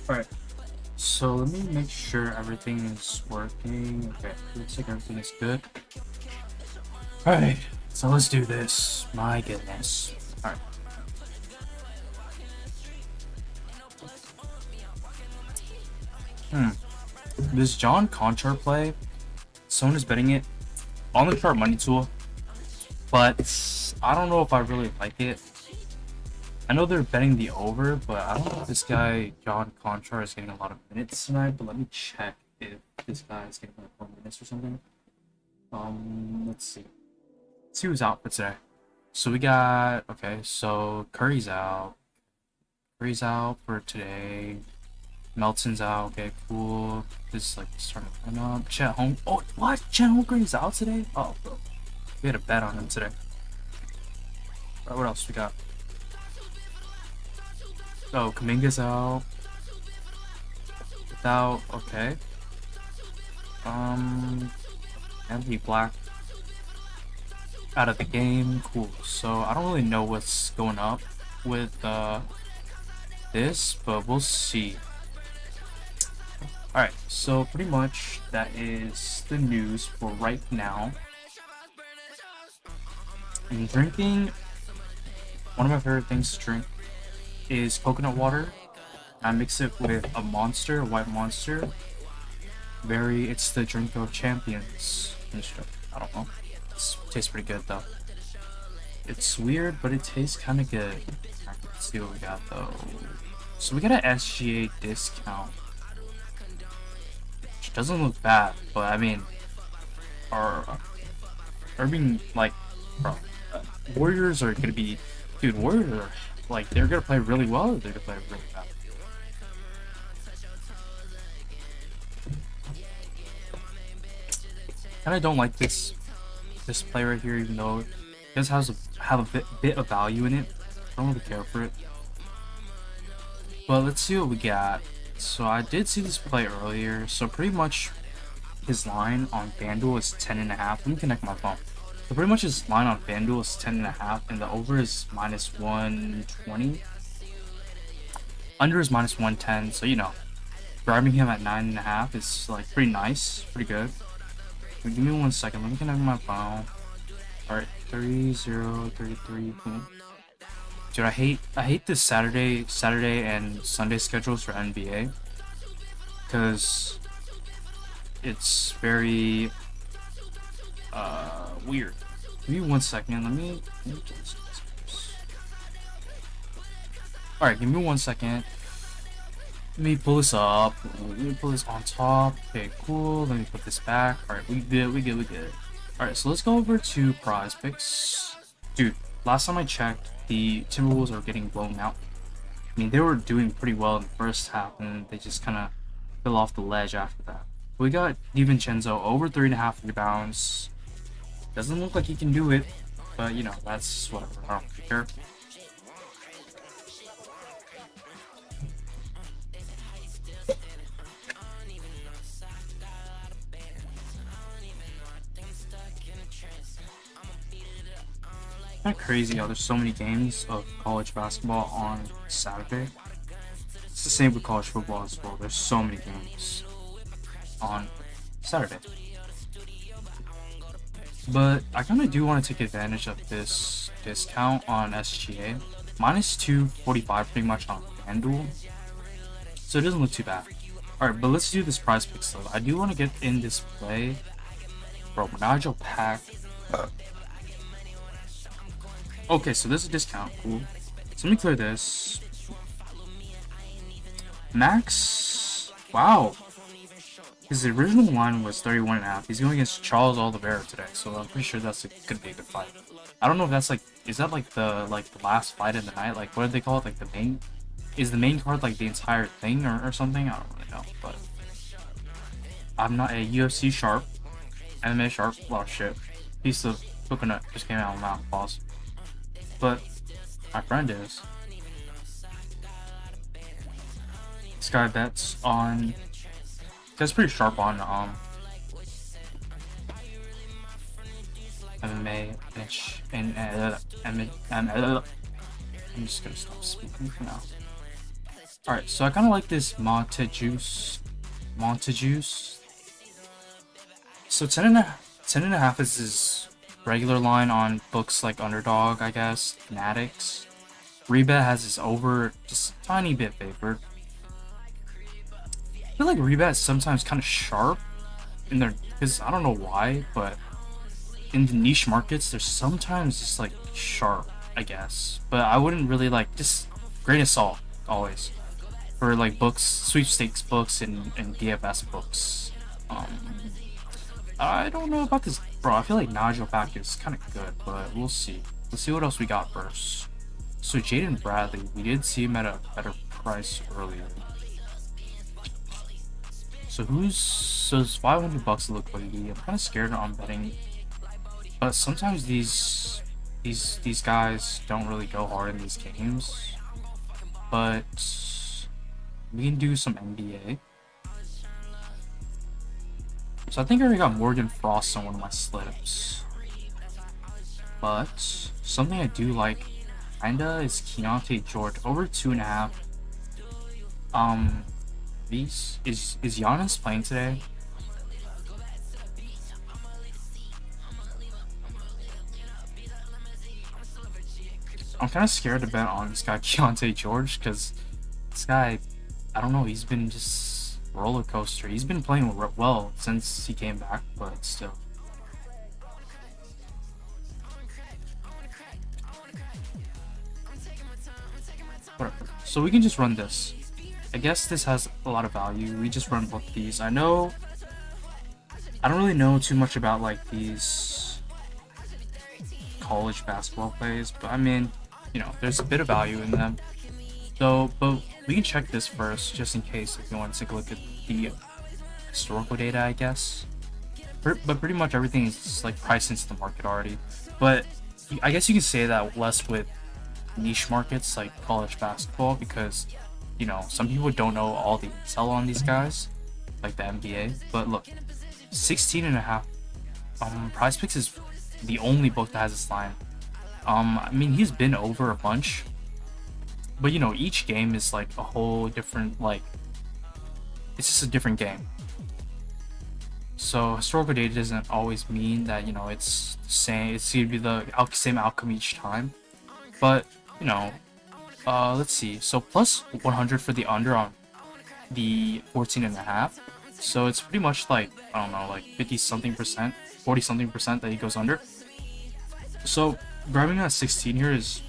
Alright, so let me make sure everything is working. Okay, looks like everything is good. Alright, so let's do this. My goodness. Alright. This John Conchar play, someone is betting it on the chart money tool, but I don't know if I really like it. I know they're betting the over, but I don't know if this guy, John Conchar, is getting a lot of minutes tonight, but let me check if this guy is getting like 4 minutes or something. Let's see. Let's see who's out for today. So we got, okay, so Curry's out. Curry's out for today. Melton's out. Okay, cool. This is like starting to turn up. Chet Home. Oh, what? Chet Holmgren's out today? Oh, bro. We had a bet on him today. Alright, what else we got? Oh, Kaminga's out. Without, okay. Anthony Black out of the game. Cool. So I don't really know what's going up with this, but we'll see. Alright, so pretty much that is the news for right now. And drinking, one of my favorite things to drink is coconut water. I mix it with a monster, a white monster. It's the drink of champions. I don't know. It tastes pretty good though. It's weird, but it tastes kind of good. Alright, let's see what we got though. So we got an SGA discount. Which doesn't look bad, but I mean, are being like, bro, Warriors are gonna be, dude. Warriors are like they're gonna play really well, or they're gonna play really bad. And I don't like this play right here, even though it does have a bit of value in it. I don't really care for it. But let's see what we got. So I did see this play earlier. So pretty much his line on FanDuel is 10.5. Let me connect my phone. So pretty much his line on FanDuel is 10.5, and the over is -120. Under is -110. So you know, grabbing him at 9.5 is like pretty nice, pretty good. Give me 1 second. Let me connect my phone. Alright, 3033. Dude, I hate this Saturday and Sunday schedules for NBA, because it's very weird. Give me 1 second. Let me Alright, give me 1 second. Let me pull this up. Let me pull this on top. Okay, cool. Let me put this back. Alright, we good. Alright, so let's go over to prize picks. Dude, last time I checked, the Timberwolves are getting blown out. I mean, they were doing pretty well in the first half, and they just kind of fell off the ledge after that. We got DiVincenzo over 3.5 rebounds. Doesn't look like he can do it, but you know, that's whatever. I don't care. Kind of crazy how there's so many games of college basketball on Saturday. It's the same with college football as well. There's so many games on Saturday. But I kind of do want to take advantage of this discount on SGA. -245 pretty much on FanDuel. So it doesn't look too bad. Alright, but let's do this prize pick though. I do want to get in this play. Bro, Nigel Pack. Okay, so there's a discount. Cool. So let me clear this. Max. Wow. His original line was 31.5. He's going against Charles Oliveira today, so I'm pretty sure that's gonna be a good fight. I don't know if that's like, is that like the last fight of the night? Like, what do they call it? Like the main? Is the main card like the entire thing or something? I don't really know, but I'm not a UFC sharp, MMA sharp. A lot of shit. Piece of coconut just came out of my mouth. Pause. But my friend is. This guy bets on. That's pretty sharp on MMA and I'm just gonna stop speaking for now. Alright, so I kind of like this Montejuice. So 10.5 is his regular line on books like Underdog, I guess, Fanatics. Rebet has his over just a tiny bit favored. I feel like Rebet is sometimes kind of sharp in their, because I don't know why, but in the niche markets, they're sometimes just like sharp, I guess. But I wouldn't really like, just grain of salt always for like books, sweepstakes books, and DFS books. I don't know about this, bro. I feel like Nigel back is kind of good, but we'll see. Let's see what else we got first. So Jaden Bradley, we did see him at a better price earlier. So it's 500 bucks of liquidity. I'm kind of scared on betting, but sometimes these guys don't really go hard in these games. But we can do some NBA. So I think I already got Morgan Frost on one of my slips. But something I do like kinda is Keontae George over 2.5. Is Giannis playing today? I'm kind of scared to bet on this guy Keontae George because this guy, I don't know, he's been just roller coaster. He's been playing well since he came back, but still. Whatever. So we can just run this. I guess this has a lot of value. We just run both these. I don't really know too much about like these college basketball plays, but I mean, you know, there's a bit of value in them. So, but we can check this first, just in case if you want to take a look at the historical data, I guess. But pretty much everything is like priced into the market already. But I guess you can say that less with niche markets like college basketball, because you know some people don't know all the intel on these guys, like the NBA. But look, 16.5. Prize Picks is the only book that has this line. I mean, he's been over a bunch, but you know, each game is like a whole different, like, it's just a different game. So historical data doesn't always mean that, you know, it's the same, it's gonna be the same outcome each time. But you know, let's see. So plus 100 for the under on the 14.5. So it's pretty much like, I don't know, like 50 something percent, 40 something percent that he goes under. So grabbing that 16 here is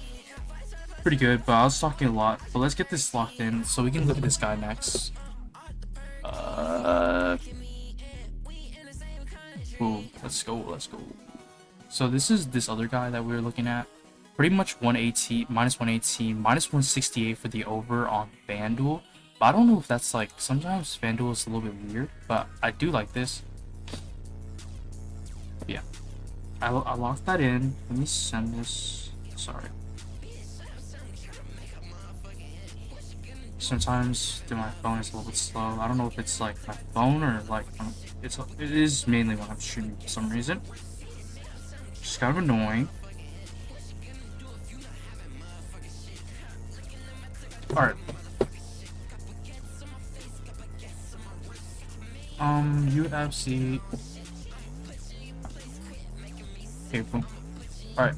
pretty good, but I was talking a lot. But let's get this locked in so we can look at this guy next. Ooh, let's go. So this is this other guy that we were looking at. Pretty much 118, minus 118, minus 168 for the over on FanDuel. But I don't know if that's like, sometimes FanDuel is a little bit weird, but I do like this. But yeah, I locked that in. Let me send this. Sorry. Sometimes my phone is a little bit slow. I don't know if it's like my phone or like it is mainly when I'm streaming for some reason. Just kind of annoying. Alright. UFC. Okay, boom. Alright.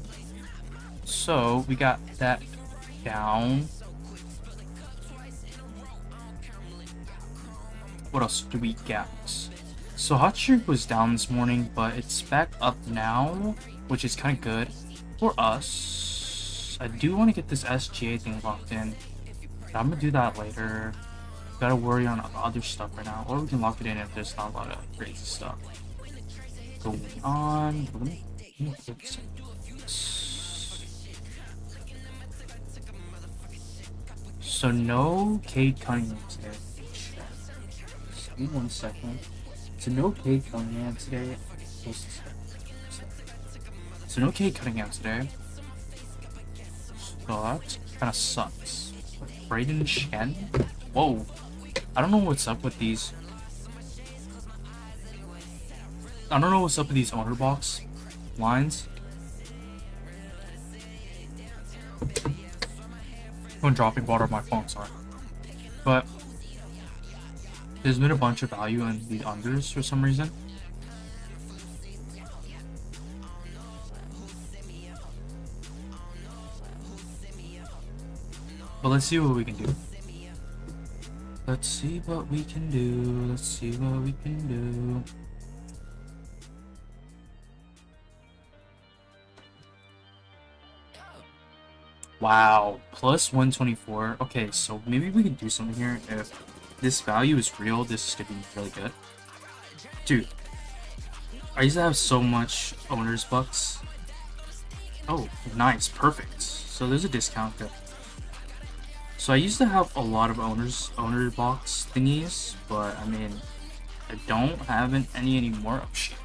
So we got that down. What else do we get? So Hot Streak was down this morning, but it's back up now, which is kind of good for us. I do want to get this SGA thing locked in, but I'm gonna do that later. Gotta worry on other stuff right now, or we can lock it in if there's not a lot of crazy stuff going on. Let me fix it. So no Cade Cunningham today. Give me 1 second. So no Cade Cunningham today. So no Cade Cunningham today. So that kind of sucks. Braden Shen? Whoa. I don't know what's up with these. I don't know what's up with these owner box lines. I'm dropping water on my phone, sorry. But there's been a bunch of value in the unders for some reason. But let's see what we can do. Let's see what we can do. Let's see what we can do. Wow, plus 124. Okay, so maybe we can do something here. If this value is real, this is gonna be really good. Dude, I used to have so much owner's bucks. Oh, nice, perfect. So there's a discount there. So I used to have a lot of owner box thingies, but I mean, I don't have any anymore. Oh shit.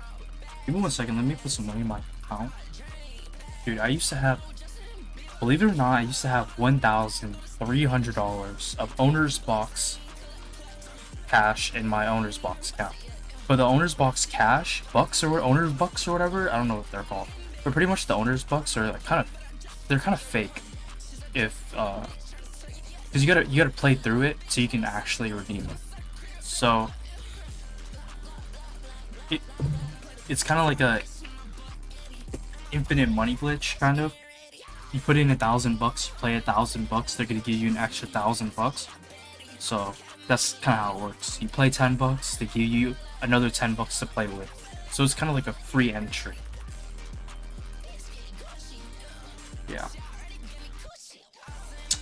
Give me 1 second, let me put some money in my account. Dude, I used to have, believe it or not, I used to have $1,300 of owner's box cash in my owner's box account. But the owner's box cash, bucks or owner's bucks or whatever, I don't know what they're called. But pretty much the owner's bucks are like they're kind of fake. If because you gotta play through it so you can actually redeem it. So it's kind of like a infinite money glitch kind of. You put in $1,000 bucks, you play $1,000 they're gonna give you an extra $1,000. So that's kind of how it works. You play $10, they give you another $10 to play with. So it's kind of like a free entry. Yeah.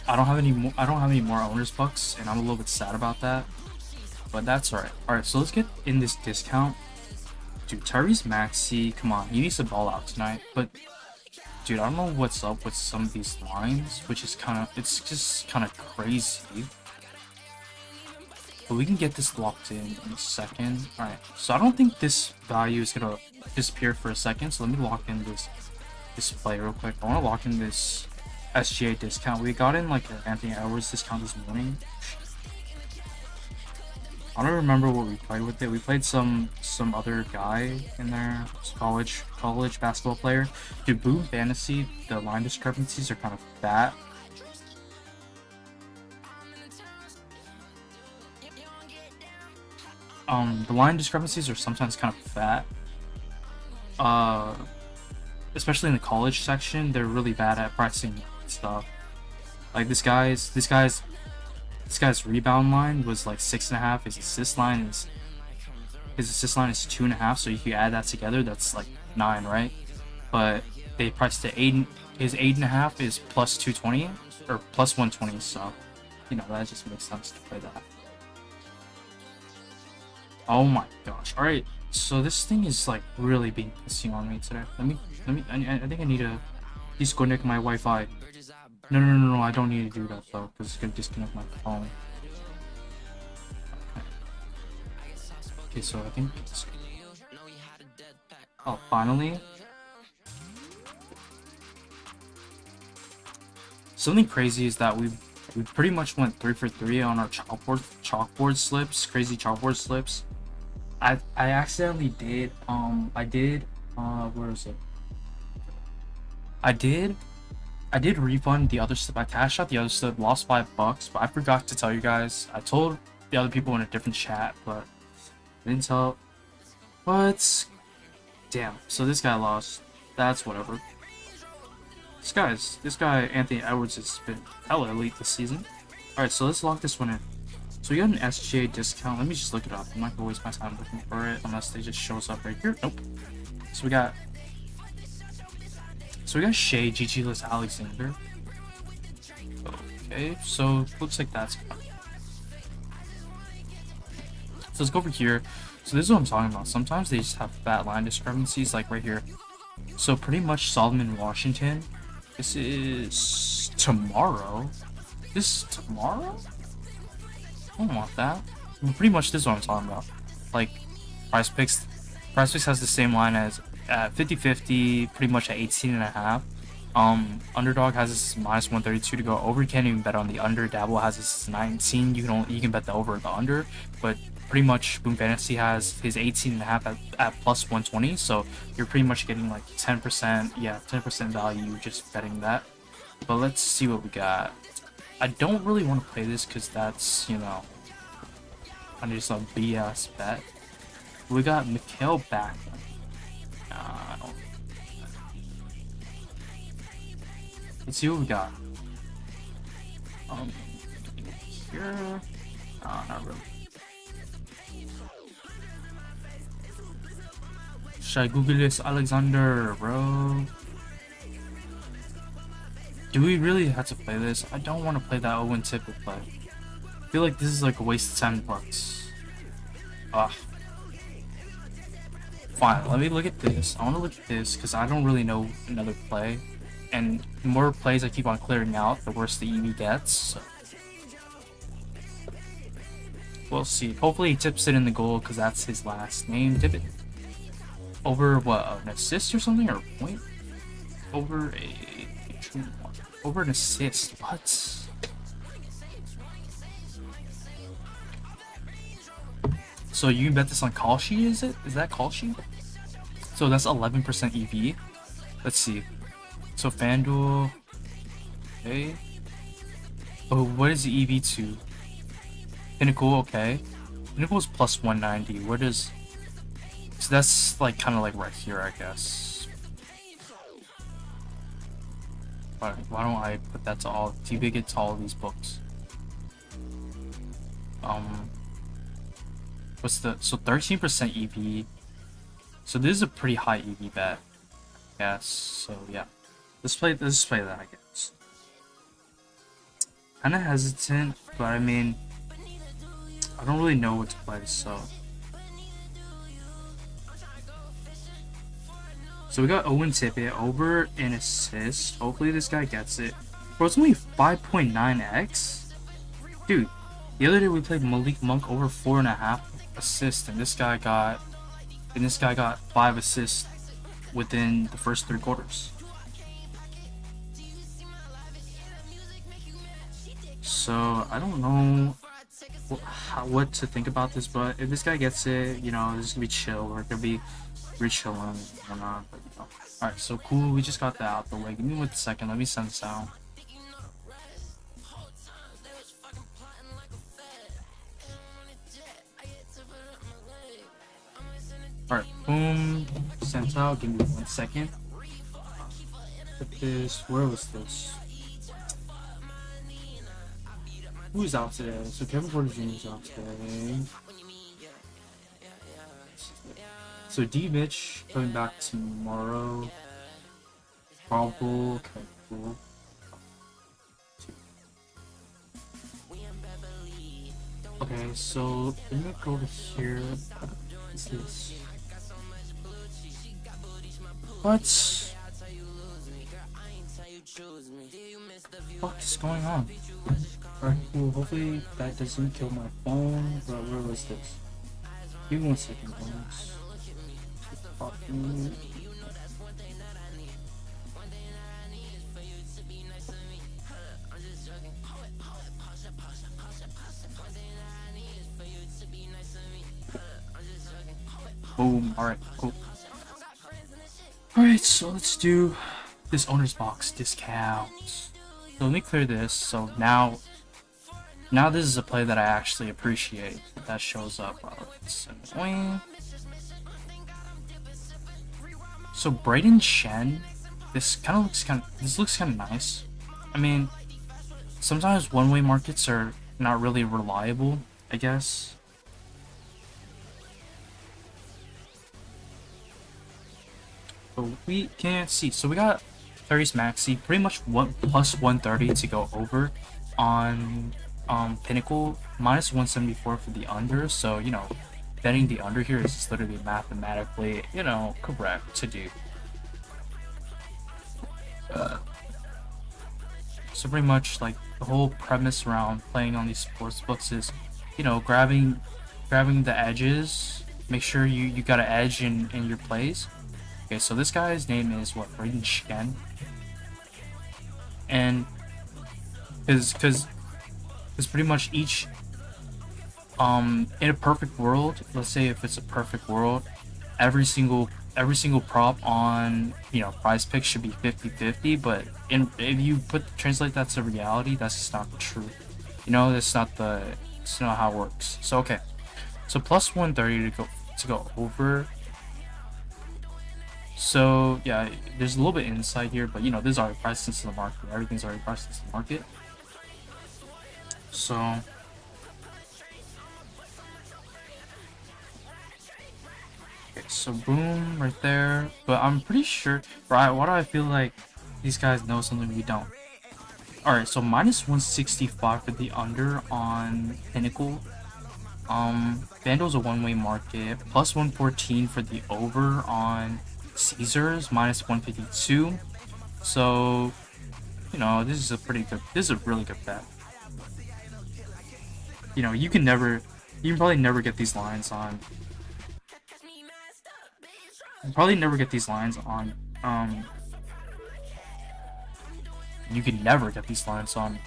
I don't have any more owner's bucks, and I'm a little bit sad about that. But that's alright. Alright, so let's get in this discount. Dude, Tyrese Maxey, come on, he needs to ball out tonight. But dude, I don't know what's up with some of these lines, which is it's just kind of crazy. But we can get this locked in a second. Alright, so I don't think this value is gonna disappear for a second, so let me lock in this play real quick. I want to lock in this SGA discount. We got in like an Anthony Edwards discount this morning. I don't remember what we played with it. We played some other guy in there, college basketball player. Dude, Boom Fantasy, the line discrepancies are kind of fat. The line discrepancies are sometimes kind of fat. Especially in the college section, they're really bad at pricing stuff. Like this guy's rebound line was like 6.5. His assist line is 2.5. So if you add that together, that's like 9, right? But they priced it 8. His 8.5 is plus 220 or plus 120. So you know that just makes sense to play that. Oh my gosh! All right, so this thing is like really being pissing on me today. I think I need to disconnect my Wi-Fi. No, I don't need to do that though, because it's gonna disconnect my phone. Okay, so I think it's... Oh, finally. Something crazy is that we pretty much went 3 for 3 on our chalkboard slips, crazy chalkboard slips. I accidentally did where is it? I did refund the other slip. I cashed out the other slip, lost $5, but I forgot to tell you guys. I told the other people in a different chat, but I didn't tell. But damn, so this guy lost. That's whatever. This guy Anthony Edwards has been hella elite this season. Alright, so let's lock this one in. So we got an SGA discount. Let me just look it up. I'm not gonna waste my time looking for it unless they just shows up right here. Nope. So we got Shea, GG-less Alexander. Okay, so looks like that's fine. So let's go over here. So this is what I'm talking about. Sometimes they just have fat line discrepancies, like right here. So pretty much Solomon Washington. This is tomorrow. This is tomorrow? I don't want that. But pretty much this is what I'm talking about. Like Price Picks has the same line as 50-50, pretty much at 18.5. Underdog has this minus 132 to go over. You can't even bet on the under. Dabble has this 19. You can bet the over or the under, but pretty much Boom Fantasy has his 18.5 at plus 120. So you're pretty much getting like 10%, yeah, 10% value just betting that. But let's see what we got. I don't really want to play this because that's, you know, kind of just a BS bet. We got Mikhail back. I don't. Let's see what we got. Here. Not really. Should I Google this, Alexander, bro? Do we really have to play this? I don't want to play that Owen Tippett play. I feel like this is like a waste of $10. Ah. Fine, let me look at this. I want to look at this because I don't really know another play. And the more plays I keep on clearing out, the worse the EV gets. So. We'll see. Hopefully he tips it in the goal because that's his last name. Tippett. Over what? An assist or something? Or a point? Over an assist. What? So you can bet this on call sheet, is it? Is that call sheet? So that's 11% EV. Let's see. So FanDuel. Okay. Oh, what is the EV to? Pinnacle, okay. Pinnacle is plus 190. What is... So that's like kind of like right here, I guess. But why don't I put that to all? TV gets all of these books. What's the... So 13% EV. So this is a pretty high EV bet. Yes, so yeah. Let's play that, I guess. Kinda hesitant, but I mean, I don't really know what to play, so. So we got Owen Tippett over an assist. Hopefully this guy gets it. Bro, it's only 5.9x? Dude, the other day we played Malik Monk over 4.5 assists, and this guy got 5 assists within the first 3 quarters. So I don't know what to think about this, but if this guy gets it, you know, this is gonna be chill. We're gonna be chilling and whatnot. But, you know. All right, so cool. We just got that out the way. Give me 1 second. Let me send this out. All right, boom. Sent out. Give me 1 second. Put this. Where was this? Who's out today? So Kevin Porter Jr. is out today. So D Mitch coming back tomorrow. Probable. Okay, cool. Okay, so let me go over here. What's this? What? What is going on? Alright, cool. Hopefully that doesn't kill my phone. But where was this? Give me 1 second, guys. Boom. Alright, cool. Alright, so let's do this owner's box discount. So let me clear this. So now this is a play that I actually appreciate. That shows up. It's annoying. So Braden Shen, this looks kind of nice. I mean, sometimes one-way markets are not really reliable, I guess. But we can't see. So we got 30s Maxi, pretty much plus 130 to go over on Pinnacle, minus 174 for the under. So, you know, betting the under here is literally mathematically, you know, correct to do. So pretty much like the whole premise around playing on these sports books is, you know, grabbing the edges. Make sure you got an edge in your plays. Okay, so this guy's name is what, Braden Shen, and because pretty much each in a perfect world, let's say if it's a perfect world, every single every single prop on prize picks should be 50-50, but if you translate that to reality, that's just not the truth. That's not how it works. So okay, so plus 130 to go over. So yeah, there's a little bit insight here, but this is already priced into the market. Everything's already priced into the market. So okay, so boom right there. But I'm pretty sure, right? Why do I feel like these guys know something we don't? All right, so minus 165 for the under on Pinnacle. Vandal's a one-way market. Plus 114 for the over on Caesars. Minus 152. So, this is a pretty good. This is a really good bet. You can probably never get these lines on. You probably never get these lines on. You can never get these lines on.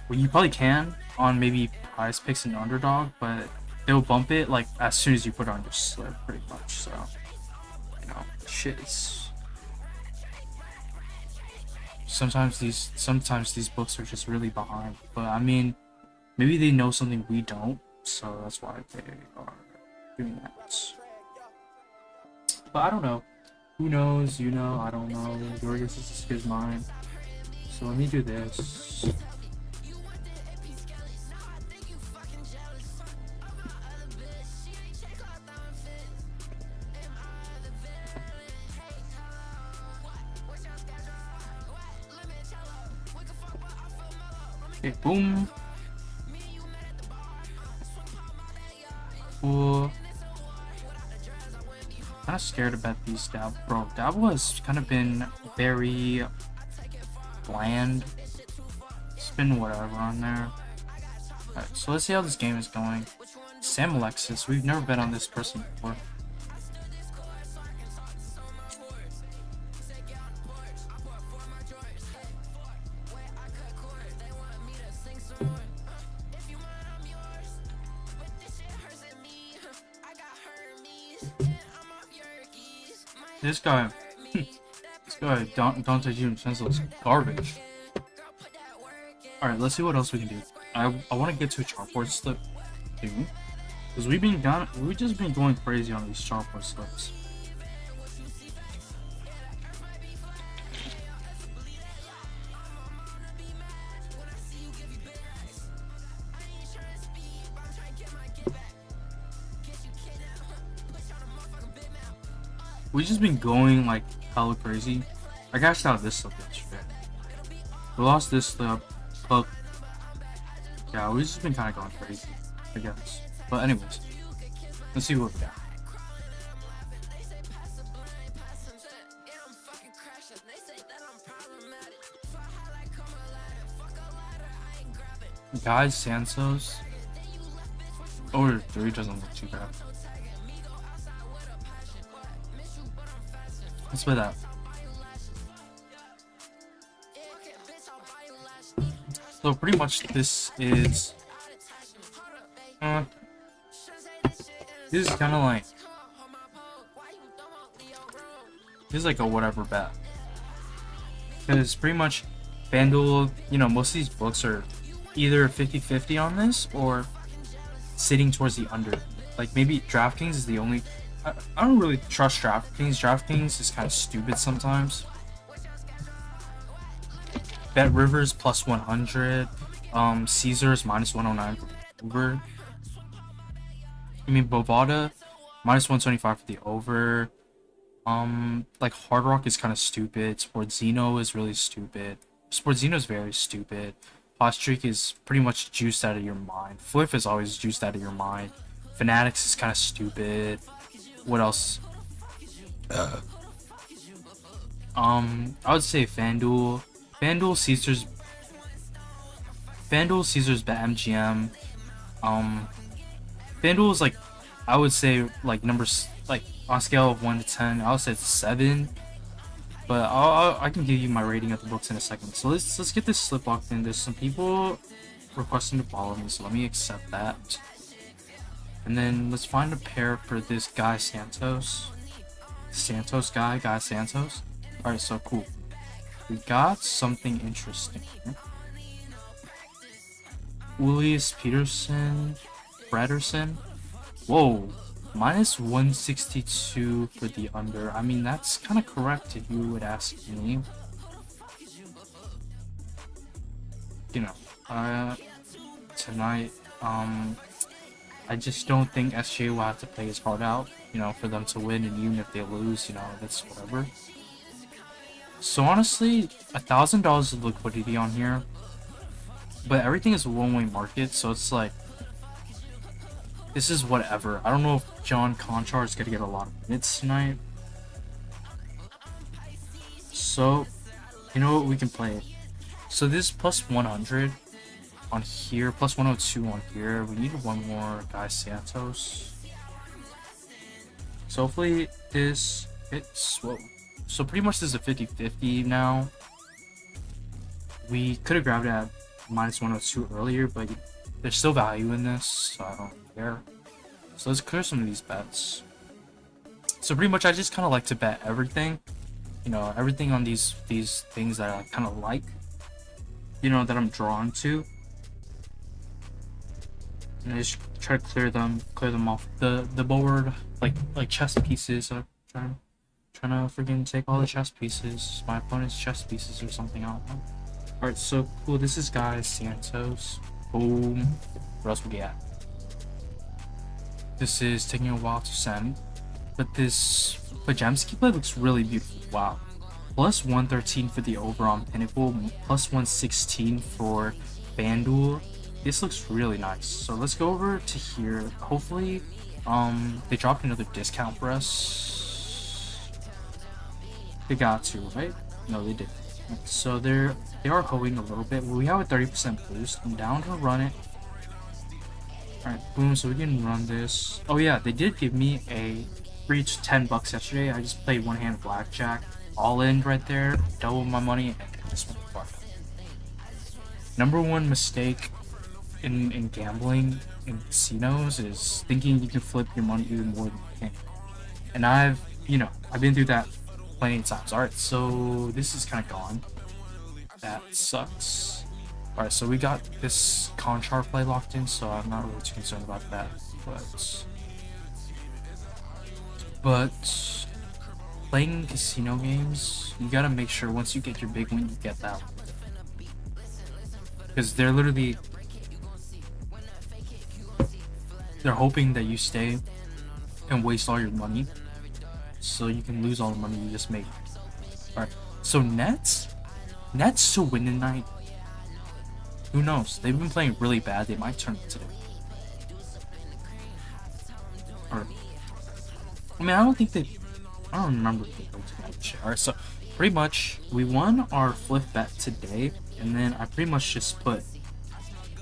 Well, you probably can on maybe prize picks and underdog, but they'll bump it like as soon as you put it on your slip, pretty much. So, shit is. Sometimes these books are just really behind, but I mean, maybe they know something we don't, so that's why they are doing that. But I don't know. Who knows? I don't know. Your guess is as good as mine. So let me do this. Okay, boom. Cool. Kind of scared to bet these Dab. Bro, Dabble has kind of been very bland. It's been whatever on there. Alright, so let's see how this game is going. Sam Alexis, we've never bet on this person before. This guy, Dante DiVincenzo is garbage. Alright, let's see what else we can do. I want to get to a chalkboard slip too, because we've just been going crazy on these chalkboard slips. We've just been going like hella crazy. I cashed out this slip yesterday. We lost this slip, but yeah, we've just been kind of going crazy, I guess. But anyways, let's see what we got. Guys, Santos. Over 3 doesn't look too bad. Let's play that. So pretty much this is this is kind of like a whatever bet, because pretty much FanDuel, most of these books are either 50-50 on this or sitting towards the under. Like maybe DraftKings is the only. I don't really trust DraftKings. DraftKings is kind of stupid sometimes. Bet Rivers plus 100. Caesars minus 109 for over. I mean Bovada minus 125 for the over. Like Hard Rock is kind of stupid. Sportzino is really stupid. Sportzino is very stupid. Hot Streak is pretty much juiced out of your mind. Fliff is always juiced out of your mind. Fanatics is kind of stupid. What else? I would say FanDuel, Caesars, bet MGM. FanDuel is like, I would say like numbers like on a scale of 1 to 10, I would say it's 7. But I can give you my rating of the books in a second. So let's get this slip locked in. There's some people requesting to follow me, so let me accept that. And then let's find a pair for this guy Santos. Santos guy Santos. Alright, so cool. We got something interesting here. Ulius Peterson, Frederson. Whoa, minus 162 for the under. I mean, that's kind of correct if you would ask me. You know, tonight, I just don't think SJ will have to play his heart out, you know, for them to win, and even if they lose, you know, that's whatever. So honestly, $1,000 of liquidity on here, but everything is a one-way market, so it's like, this is whatever. I don't know if John Conchar is gonna get a lot of minutes tonight. So, you know what, we can play it. So this is plus 100 on here, plus 102 on here. We need one more guy Santos. So hopefully this hits. Whoa. So pretty much this is a 50-50 now. We could have grabbed it at minus 102 earlier, but there's still value in this, so I don't care. So let's clear some of these bets. So pretty much I just kind of like to bet everything. You know, everything on these things that I kind of like. You know, that I'm drawn to. And I just try to clear them off the board like chess pieces. I'm trying to freaking take all the chess pieces, my opponent's chess pieces or something. I don't know. Alright, so cool. This is guy Santos. Boom. What else we got? This is taking a while to send, but this Pajamski play looks really beautiful. Wow. Plus 113 for the over on Pinnacle, plus 116 for FanDuel. This looks really nice. So let's go over to here. Hopefully, they dropped another discount for us. They got to, right? No, they did. So they are holding a little bit. We have a 30% boost. I'm down to run it. Alright, boom. So we can run this. Oh yeah, they did give me a free $10 yesterday. I just played one hand blackjack. All in right there, double my money, and just went far. Number one mistake in gambling in casinos is thinking you can flip your money even more than you can. And I've been through that plenty of times. Alright, so this is kind of gone. That sucks. Alright, so we got this Conchar play locked in, so I'm not really too concerned about that. But playing casino games, you gotta make sure once you get your big win, you get that one. Because they're hoping that you stay and waste all your money, so you can lose all the money you just made. Alright, so Nets to win tonight. Who knows? They've been playing really bad. They might turn it today. Or, I mean, I don't remember if they go to that shit. Alright, so pretty much we won our flip bet today, and then I pretty much just put,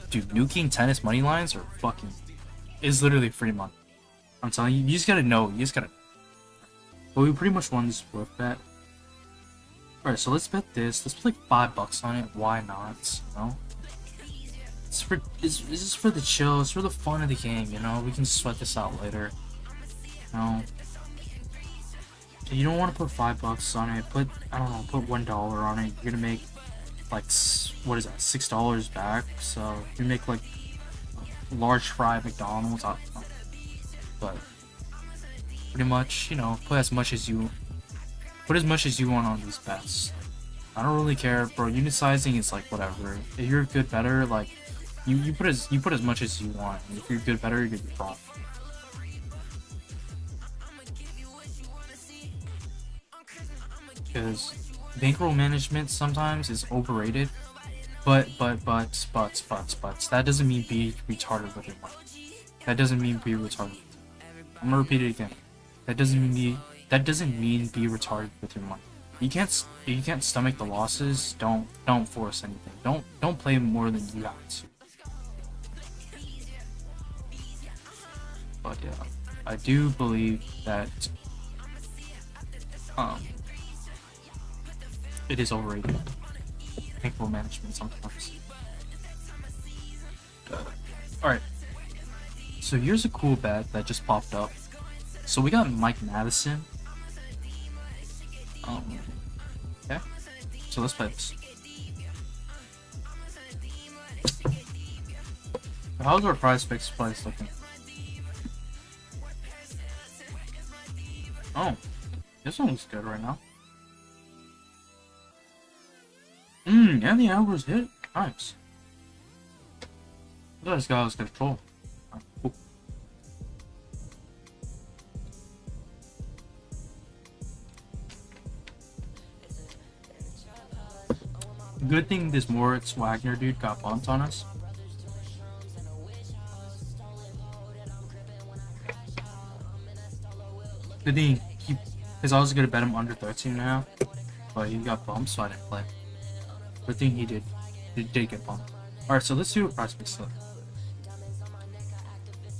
dude, nuking tennis money lines are fucking is literally free money. I'm telling you, you just gotta know. But we pretty much won this flip bet. Alright, so let's bet this. Let's put like $5 on it. Why not? You know? This is for the chill. It's for the fun of the game. You know, we can sweat this out later. You know, you don't want to put $5 on it. Put put $1 on it. You're gonna make like what is that? $6 back. So you make like a large fry at McDonald's. I don't know. But pretty much, you know, put as much as you want on these bets. I don't really care, bro. Unit sizing is like whatever. If you're a good better, like you put as much as you want. And if you're a good better, you're good profit. Because bankroll management sometimes is overrated, but that doesn't mean be retarded with your money. That doesn't mean be retarded. I'm gonna repeat it again. That doesn't mean be retarded with your money. If you can't stomach the losses, don't force anything. Don't play more than you got to. But yeah, I do believe that it is overrated. Bankroll management sometimes. Alright. So here's a cool bet that just popped up. So we got Mike Madison Okay, so let's play this. How's our prize picks price looking? Oh, this one looks good right now. And the hours hit. Nice. Look at this guy has control. Right, cool. Good thing this Moritz Wagner dude got bumped on us. Good thing because I was gonna bet him under 13.5, but he got bumped, so I didn't play. Good thing he did get bumped. Alright, so let's do a price pick slip.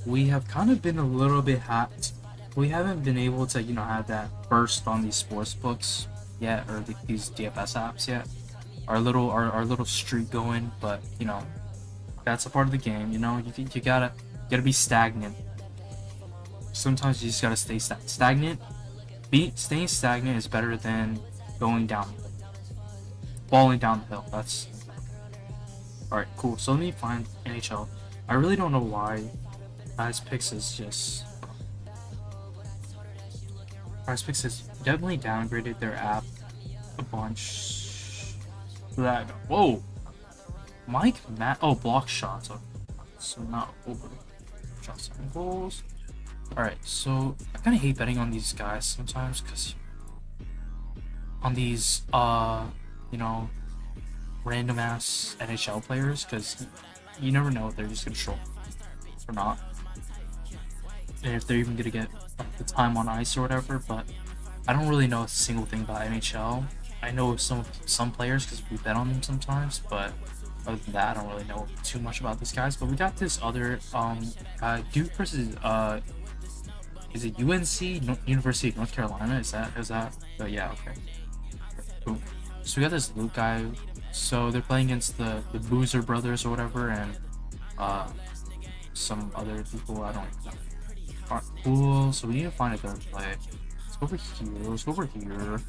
We have kind of been a little bit hacked. We haven't been able to, have that burst on these sports books yet, or these DFS apps yet. Our little streak going, but that's a part of the game. You gotta be stagnant. Sometimes you just gotta stay stagnant. Staying stagnant is better than going down, falling down the hill. That's alright. Cool. So let me find NHL. I really don't know why Prize Picks is just. Prize Picks has definitely downgraded their app a bunch. Whoa, Mike Matt. Oh, block shots. Okay. So not over shots and goals. All right, so I kind of hate betting on these guys sometimes because on these random ass NHL players, because you never know if they're just gonna show or not, and if they're even gonna get the time on ice or whatever. But I don't really know a single thing about NHL. I know some players because we bet on them sometimes, but other than that, I don't really know too much about these guys. But we got this other Duke versus is it UNC, University of North Carolina? Is that? Oh yeah, okay. Boom. So we got this Luke guy. So they're playing against the Boozer brothers or whatever, and some other people. I don't know. Alright, cool. So we need to find a third play. Let's go over here. Let's go over here.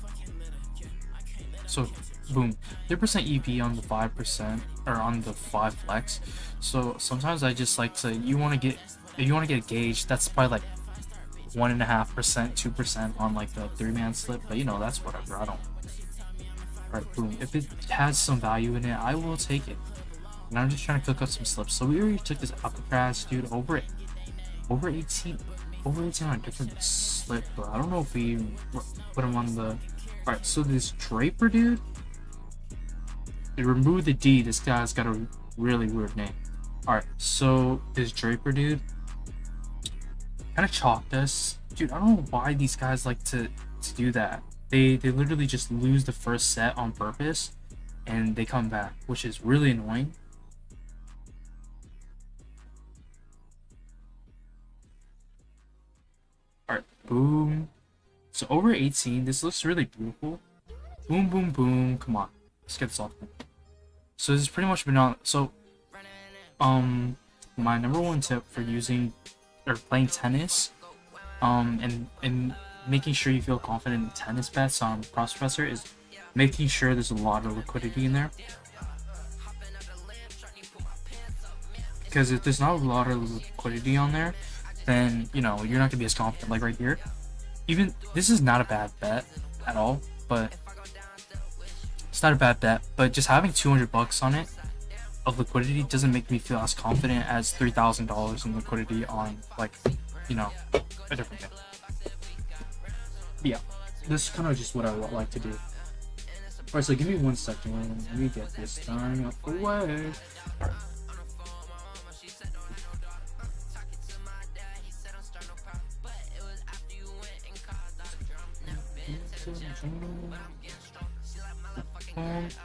So, boom, 3% EV on the 5% or on the 5 flex. So sometimes I just like to, if you want to get a gauge, that's probably like 1.5%, 2% on like the 3-man slip. But that's whatever. I don't. Alright, boom. If it has some value in it, I will take it. And I'm just trying to cook up some slips. So we already took this Alcatraz dude over 18 on a different slip, but I don't know if we put him on the. Alright, so this Draper dude, they removed the D. This guy's got a really weird name. Alright, so this Draper dude kind of chalked us. Dude, I don't know why these guys like to do that. They literally just lose the first set on purpose and they come back, which is really annoying. Alright, boom. So over 18, this looks really beautiful. Boom, boom, boom. Come on, let's get this off. So this has pretty much been on. So, my number one tip for using or playing tennis, and making sure you feel confident in tennis bets on Cross Professor is making sure there's a lot of liquidity in there. Because if there's not a lot of liquidity on there, then you're not gonna be as confident. Like right here. Even this is not a bad bet at all, but it's not a bad bet. But just having $200 on it of liquidity doesn't make me feel as confident as $3,000 in liquidity on a different thing. Yeah, this is kind of just what I like to do. Alright, so give me 1 second. Let me get this done out the way. Alright.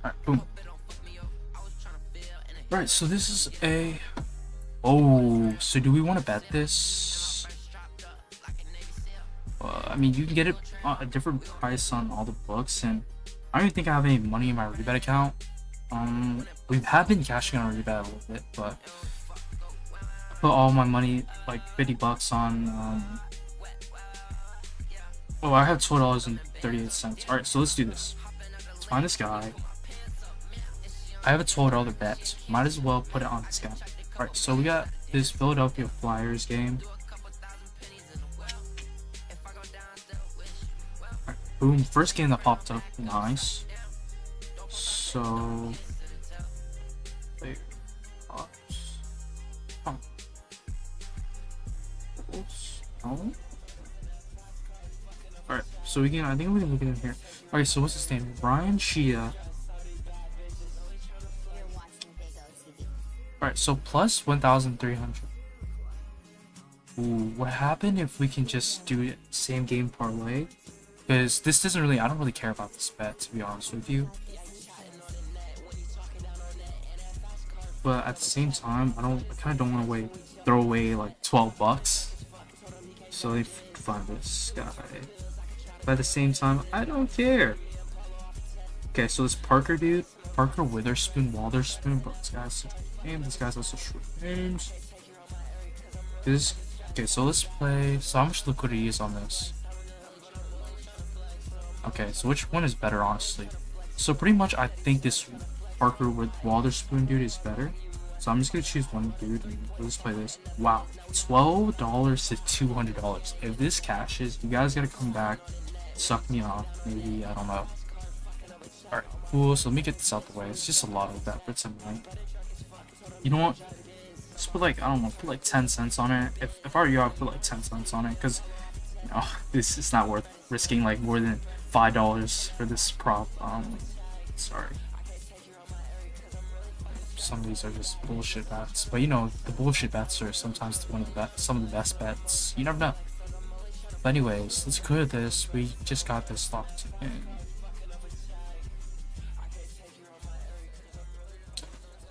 Alright, boom. Alright, so this is a. Oh, so do we want to bet this? I mean, you can get it a different price on all the books, and I don't even think I have any money in my rebet account. We have been cashing on our rebet a little bit, but I put all my money, like $50 on Oh, I have $12.38. Alright, so let's do this. Let's find this guy. I have a $12 bet. Might as well put it on this guy. Alright, so we got this Philadelphia Flyers game. Alright, boom. First game that popped up. Nice. So. Wait. Oh. Alright, so we can. I think we can look at him here. Alright, so what's his name? Ryan Shea. Alright, so plus 1,300. Ooh, what happened if we can just do it same game parlay? Because this doesn't really, I don't really care about this bet, to be honest with you. But at the same time, I kind of don't want to throw away like 12 bucks. So they find this guy. But at the same time, I don't care. Okay, so this Parker dude, Parker Witherspoon, Walderspoon, bro, this guy's such a name. This guy's also short names. Okay, so let's play. So how much liquidity is on this? Okay, so which one is better, honestly? So pretty much, I think this Parker with Walderspoon dude is better. So I'm just gonna choose one dude and let's play this. Wow, $12 to $200. If this cashes, you guys gotta come back, suck me off. Maybe, I don't know. Alright, cool. So let me get this out the way. It's just a lot of that for tonight. You know what? Just put like, I don't know, put like 10 cents on it. If I were you, I'd put like 10 cents on it because, you know, this is not worth risking like more than $5 for this prop. Sorry. Some of these are just bullshit bets, but you know, the bullshit bets are sometimes some of the best bets. You never know. But anyways, let's clear this. We just got this locked in.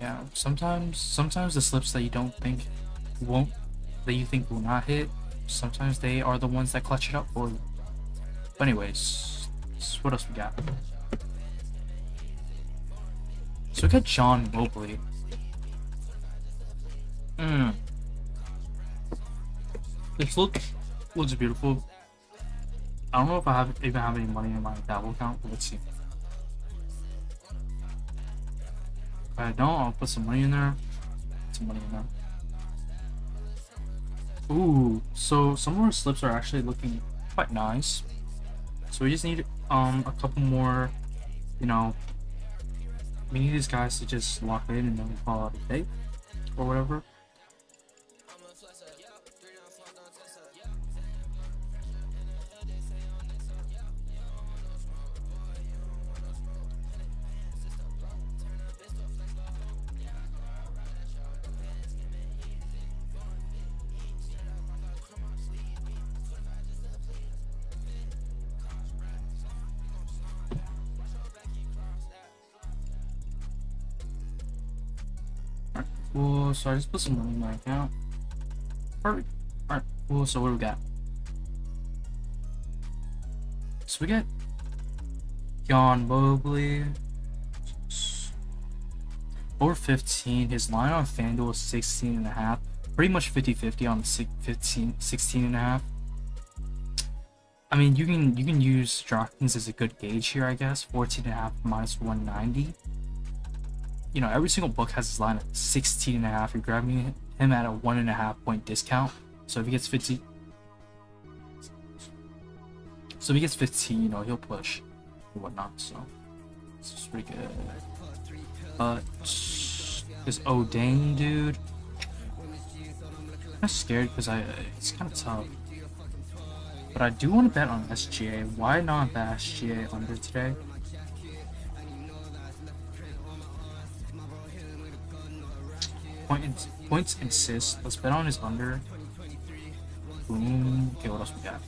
Yeah, sometimes the slips that you think will not hit, sometimes they are the ones that clutch it up for you. But anyways, what else we got? So we got John Mobley. This looks beautiful. I don't know if I even have any money in my Dabble account, but let's see. If I don't, I'll put some money in there. Ooh, so some of our slips are actually looking quite nice. So we just need a couple more, you know, we need these guys to just lock in and then we call it a day or whatever. Cool, so I just put some money in my account. Perfect. Alright, cool, so what do we got? So we got John Mobley. Over 15. His line on FanDuel is 16.5. Pretty much 50-50 on the 16.5. I mean, you can use DraftKings as a good gauge here, I guess. 14.5 minus 190. You know, every single book has his line at 16.5. You're grabbing him at a 1.5 point discount. So if he gets 15, you know, he'll push or whatnot. So this is pretty good. But this O'Dane dude, I'm kind of scared because it's kind of tough. But I do want to bet on SGA. Why not bet SGA under today? Points and assists. Let's bet on his under. Boom. Okay, what else we got?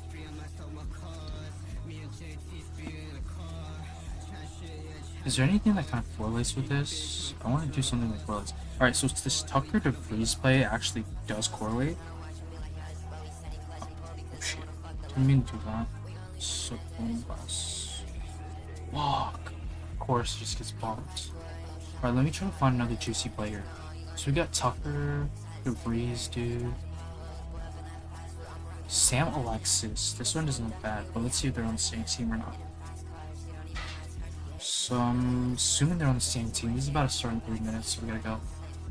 Is there anything that kind of correlates with this? I want to do something that correlates. Alright, so this Tucker to Freeze play actually does correlate. Oh shit. Didn't mean to do that. So bus. Walk. Of course, it just gets blocked. Alright, let me try to find another juicy player. So we got Tucker, the Breeze, dude. Sam Alexis. This one doesn't look bad, but let's see if they're on the same team or not. So I'm assuming they're on the same team. This is about to start in 3 minutes, so we gotta go.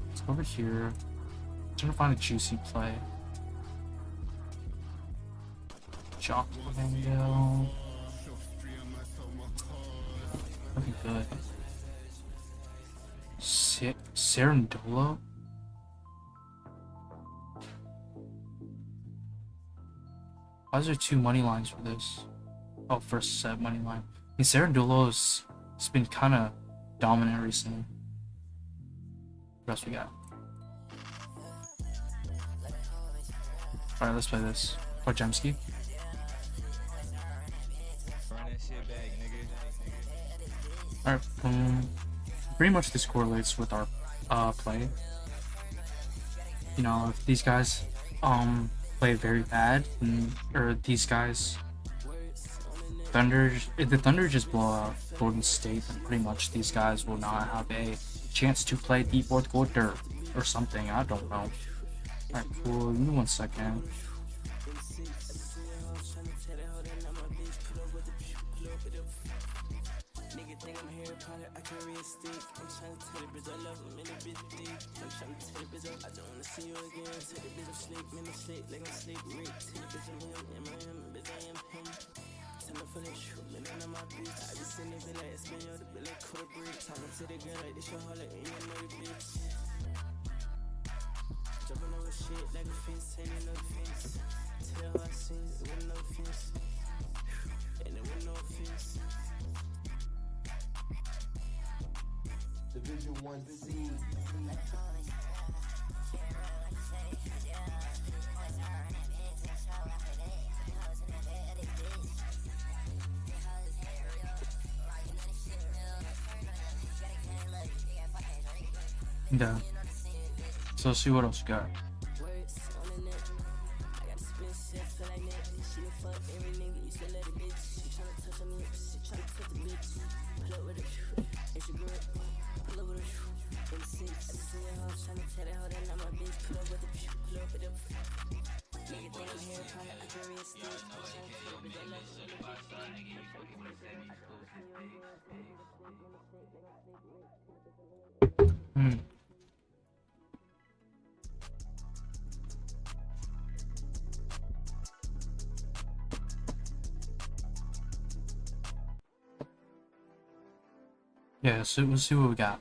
Let's go over here. I'm trying to find a juicy play. Jock Orlando. Looking good. Serendolo? Why is there 2 money lines for this? Oh, first set money line. I mean, Serendolo's been kind of dominant recently. What else we got? Alright, let's play this. Pojemski. Alright, pretty much this correlates with our play. You know, if these guys play very bad, or these guys if the Thunder just blow out Golden State, then pretty much these guys will not have a chance to play the fourth quarter or something. I don't know. Alright, cool. Give me 1 second. Division 1C. Yeah. So let's see what else we got. Yeah, so we'll see what we got.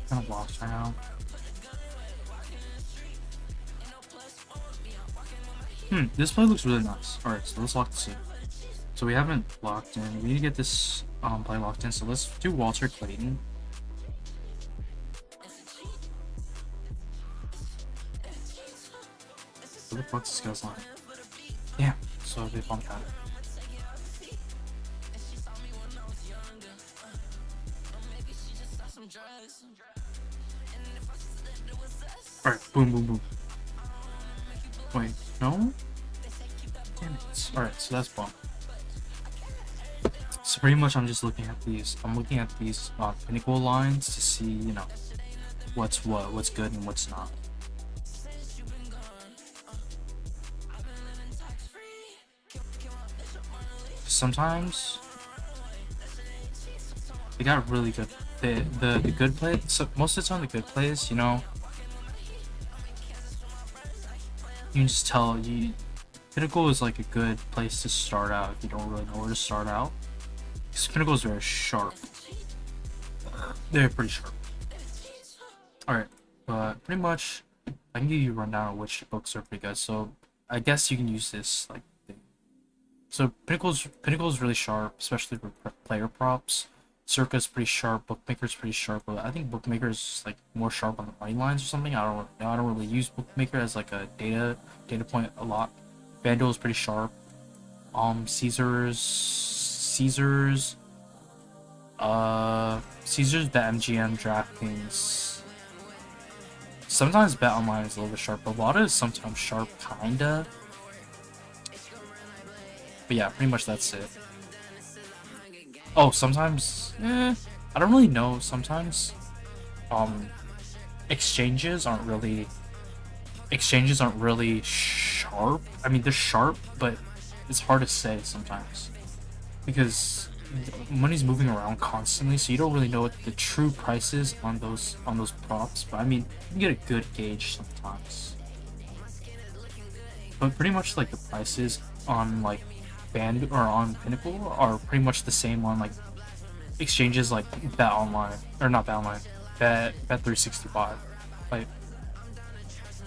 Kind of lost right now. This play looks really nice. Alright, so let's lock this in. So we haven't locked in. We need to get this play locked in. So let's do Walter Clayton. Where the fuck's this guy's line? Damn, so they bumped that. Alright, boom, boom, boom. Wait, no? Damn it. Alright, so that's bump. So pretty much I'm just looking at these. I'm looking at these pinnacle lines to see, you know, what's good and what's not. Sometimes they got really good. The good play. So most of the time, the good plays, you know, you can just tell. Pinnacle is like a good place to start out if you don't really know where to start out. Because Pinnacle is very sharp. They're pretty sharp. Alright, but pretty much I can give you a rundown of which books are pretty good. So I guess you can use this like thing. So Pinnacle's really sharp, especially for player props. Circa's pretty sharp, Bookmaker's pretty sharp, but I think Bookmaker's like more sharp on the money lines or something. I don't really use Bookmaker as like a data point a lot. FanDuel's pretty sharp. Caesars Caesars, BetMGM, DraftKings. Sometimes Bet Online is a little bit sharp, but a lot is sometimes sharp, kinda. But yeah, pretty much that's it. Oh, sometimes, I don't really know. Sometimes, exchanges aren't really sharp. I mean, they're sharp, but it's hard to say sometimes because money's moving around constantly, so you don't really know what the true price is on those props. But I mean, you can get a good gauge sometimes. But pretty much like the prices on like Band or on Pinnacle are pretty much the same on like exchanges like Bet Online or not Bet Online, Bet365. Like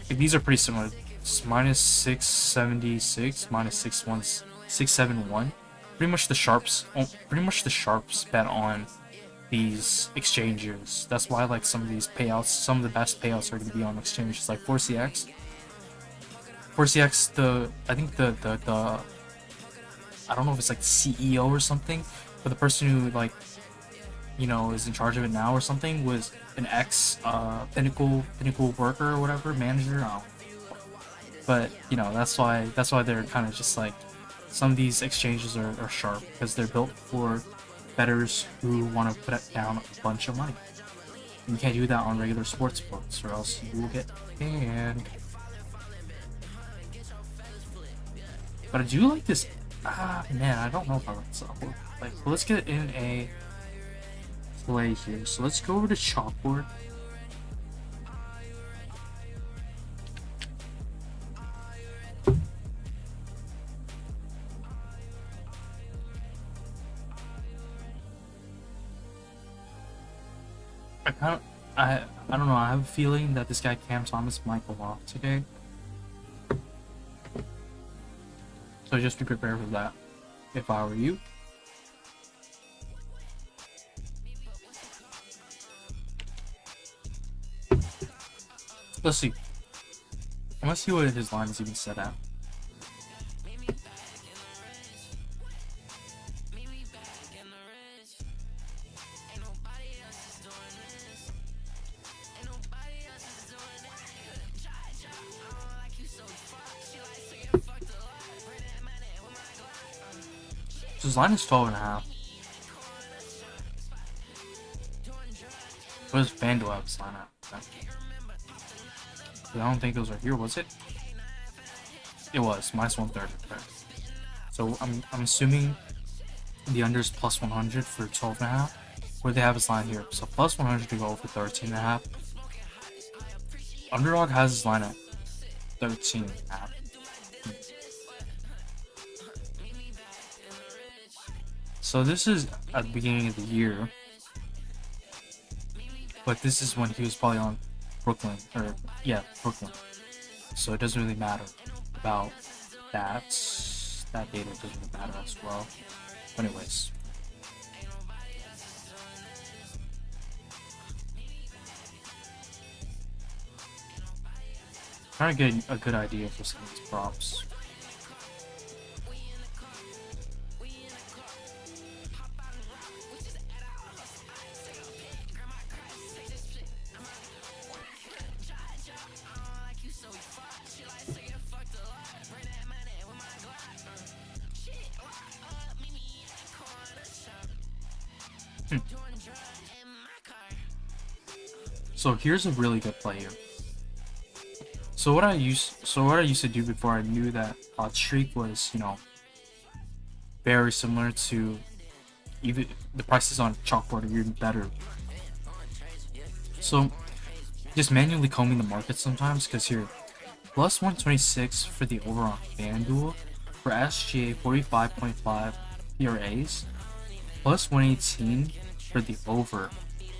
these are pretty similar. It's minus 676, minus 671. Pretty much the sharps bet on these exchanges. That's why like some of these payouts, some of the best payouts are going to be on exchanges like 4CX. 4CX, I think the I don't know if it's like the CEO or something, but the person who like, you know, is in charge of it now or something was an ex Pinnacle worker or whatever, manager. I don't know. But you know, that's why they're kind of just like, some of these exchanges are sharp because they're built for bettors who want to put down a bunch of money. And you can't do that on regular sports books, or else you will get banned. But I do like this. Man, I don't know if I like this. Like, let's get in a play here. So let's go over to chalkboard. I don't know. I have a feeling that this guy Cam Thomas might go off today. So just be prepared for that. If I were you. Let's see. Let's see what his line is even set at. So his line is 12.5. What does FanDuel have his line at? I don't think those are here, was it? It was minus 130. Okay. So I'm assuming the under is plus 100 for 12.5. Where they have his line here, so plus 100 to go for 13.5. Underdog has his line at 13.5. So this is at the beginning of the year, but this is when he was probably on Brooklyn. So it doesn't really matter about that. That data doesn't really matter as well. But anyways. Trying to get a good idea for some of these props. So here's a really good play here. So what I used to do before I knew that streak was, you know, very similar to even the prices on chalkboard are even better. So just manually combing the market sometimes, because here plus 126 for the over on FanDuel, for SGA 45.5 ERAs, plus 118 for the over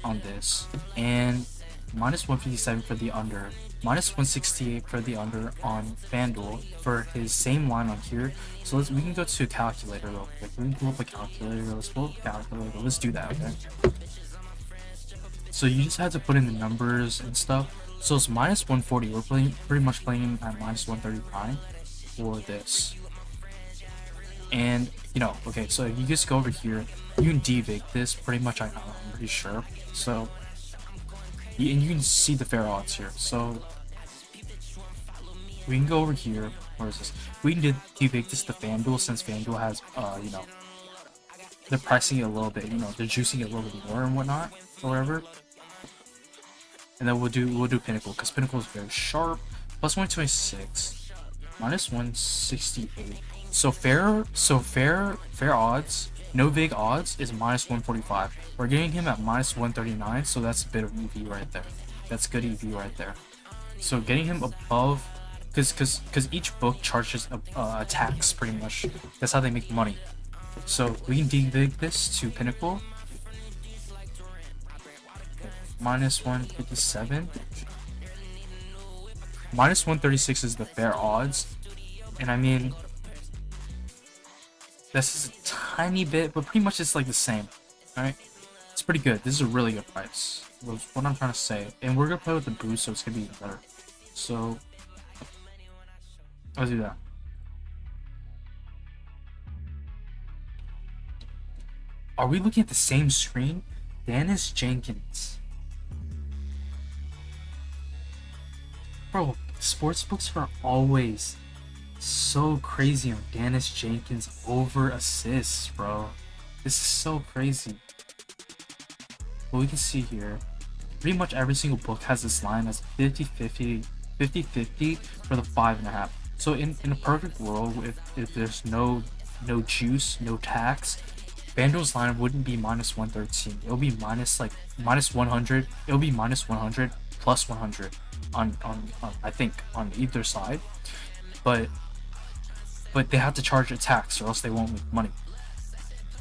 on this, and minus 157 for the under, minus 168 for the under on FanDuel for his same line on here. So we can go to a calculator real quick. We can pull up a calculator. Let's pull up a calculator. Let's do that, okay? So you just had to put in the numbers and stuff. So it's minus 140. We're pretty much playing at minus 139 for this. And you know, okay, so if you just go over here, you can devig this pretty much. I'm pretty sure. So and you can see the fair odds here. So we can go over here. Where is this? We can devig this to FanDuel since FanDuel has you know, they're pricing it a little bit. You know, they're juicing it a little bit more and whatnot or whatever. And then we'll do Pinnacle because Pinnacle is very sharp. Plus 126, minus 168. So fair odds, no vig odds is minus 145. We're getting him at minus 139, so that's a bit of EV right there. That's good EV right there. So getting him above, because each book charges a tax pretty much. That's how they make money. So we can devig this to Pinnacle. Minus 157. Minus 136 is the fair odds. And I mean, this is a tiny bit, but pretty much it's like the same. Alright? It's pretty good. This is a really good price. That's what I'm trying to say. And we're gonna play with the boost, so it's gonna be even better. So let's do that. Are we looking at the same screen? Dennis Jenkins. Bro, sportsbooks are always so crazy on Dennis Jenkins over assists, bro. This is so crazy. But we can see here, pretty much every single book has this line as 50-50 for the 5.5. So in a perfect world, if there's no juice, no tax, FanDuel's line wouldn't be minus 113. It'll be minus 100. It'll be minus 100 plus 100 on I think on either side. But they have to charge a tax or else they won't make money.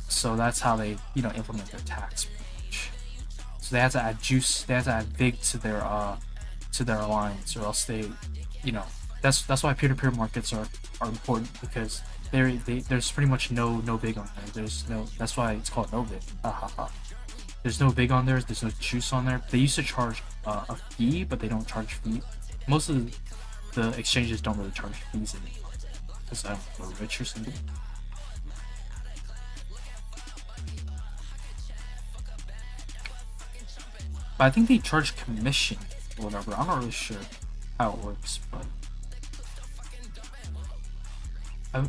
So that's how they, you know, implement their tax. So they have to add juice, they have to add vig to their lines, or else they, you know, that's why peer-to-peer markets are important, because there's pretty much no vig on there. There's no, that's why it's called no vig. There's no vig on there. There's no juice on there. They used to charge a fee, but they don't charge fee. Most of the exchanges don't really charge fees anymore because they're rich or something. But I think they charge commission or whatever. I'm not really sure how it works, but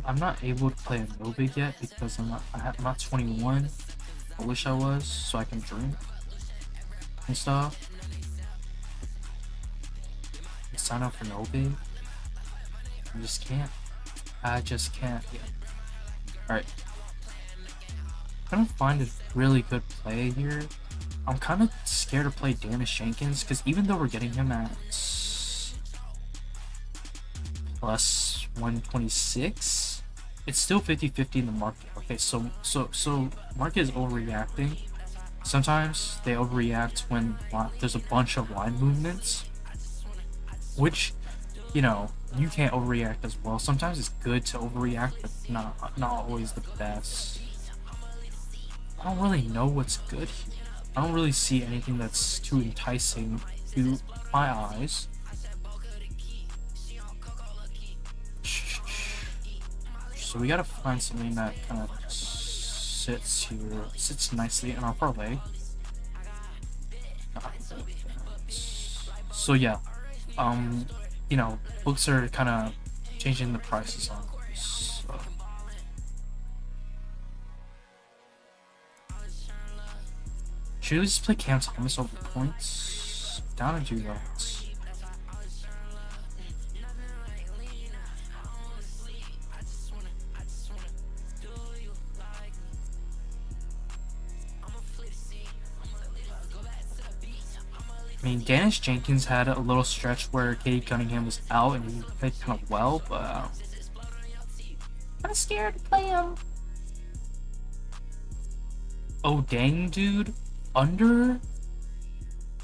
I'm not able to play a no vig yet because I'm not 21. I wish I was, so I can drink and stuff. And sign up for no vig. I just can't yet. Alright. I'm gonna find a really good play here. I'm kind of scared to play Dennis Jenkins because even though we're getting him at plus 126, it's still 50-50 in the market. Okay, so market is overreacting. Sometimes they overreact when there's a bunch of line movements, which, you know, you can't overreact as well. Sometimes it's good to overreact, but not always the best. I don't really know what's good here. I don't really see anything that's too enticing to my eyes. So we gotta find something that kind of sits nicely in our parlay. So yeah, you know, books are kind of changing the prices on this. So. Should we just play Cam Thomas over points? Down to do that. I mean, Dennis Jenkins had a little stretch where Katie Cunningham was out and he played kind of well, but I'm scared to play him. Oh dang, dude, under.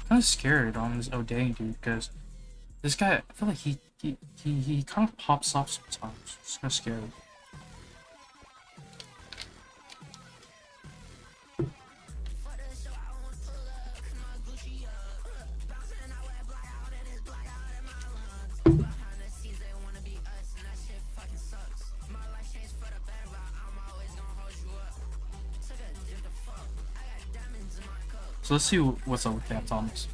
Kind of scared on this oh dang dude because this guy, I feel like he kind of pops off sometimes. It's kind of scary. So let's see what's up with Cam Thomas.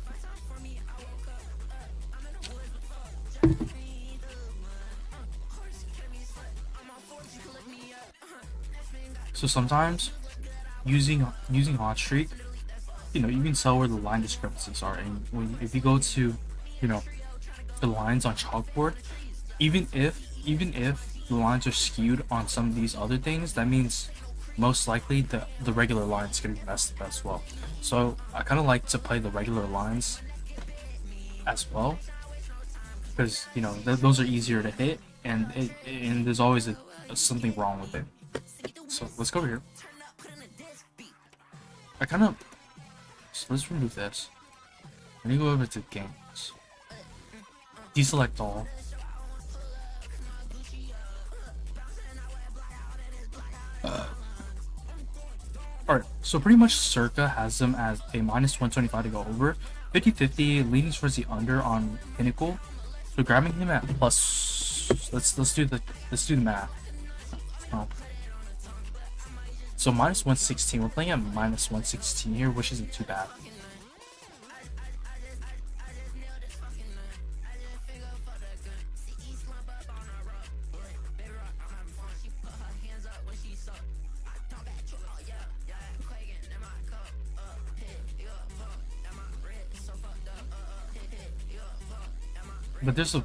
So sometimes using hot streak, you can tell where the line discrepancies are, and if you go to, the lines on chalkboard, even if the lines are skewed on some of these other things, that means most likely the regular lines can be messed up as well. So I kind of like to play the regular lines as well, because those are easier to hit, and there's always something wrong with it. So let's go over here. So let's remove this. Let me go over to games. Deselect all. Alright, so pretty much Circa has them as a minus 125 to go over. 50-50, leaning towards the under on Pinnacle. So grabbing him at plus, let's do the math. Oh. So minus 116, we're playing at minus 116 here, which isn't too bad. But there's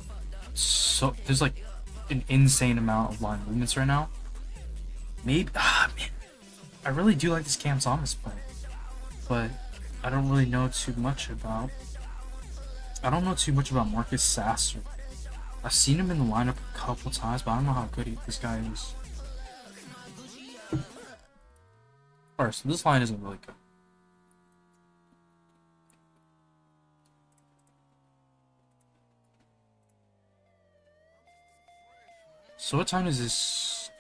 like an insane amount of line movements right now. Maybe man, I really do like this Cam Thomas play, but I don't really know too much about. I don't know too much about Marcus Sasser. I've seen him in the lineup a couple times, but I don't know how good this guy is. Alright, so this line isn't really good. So what time is this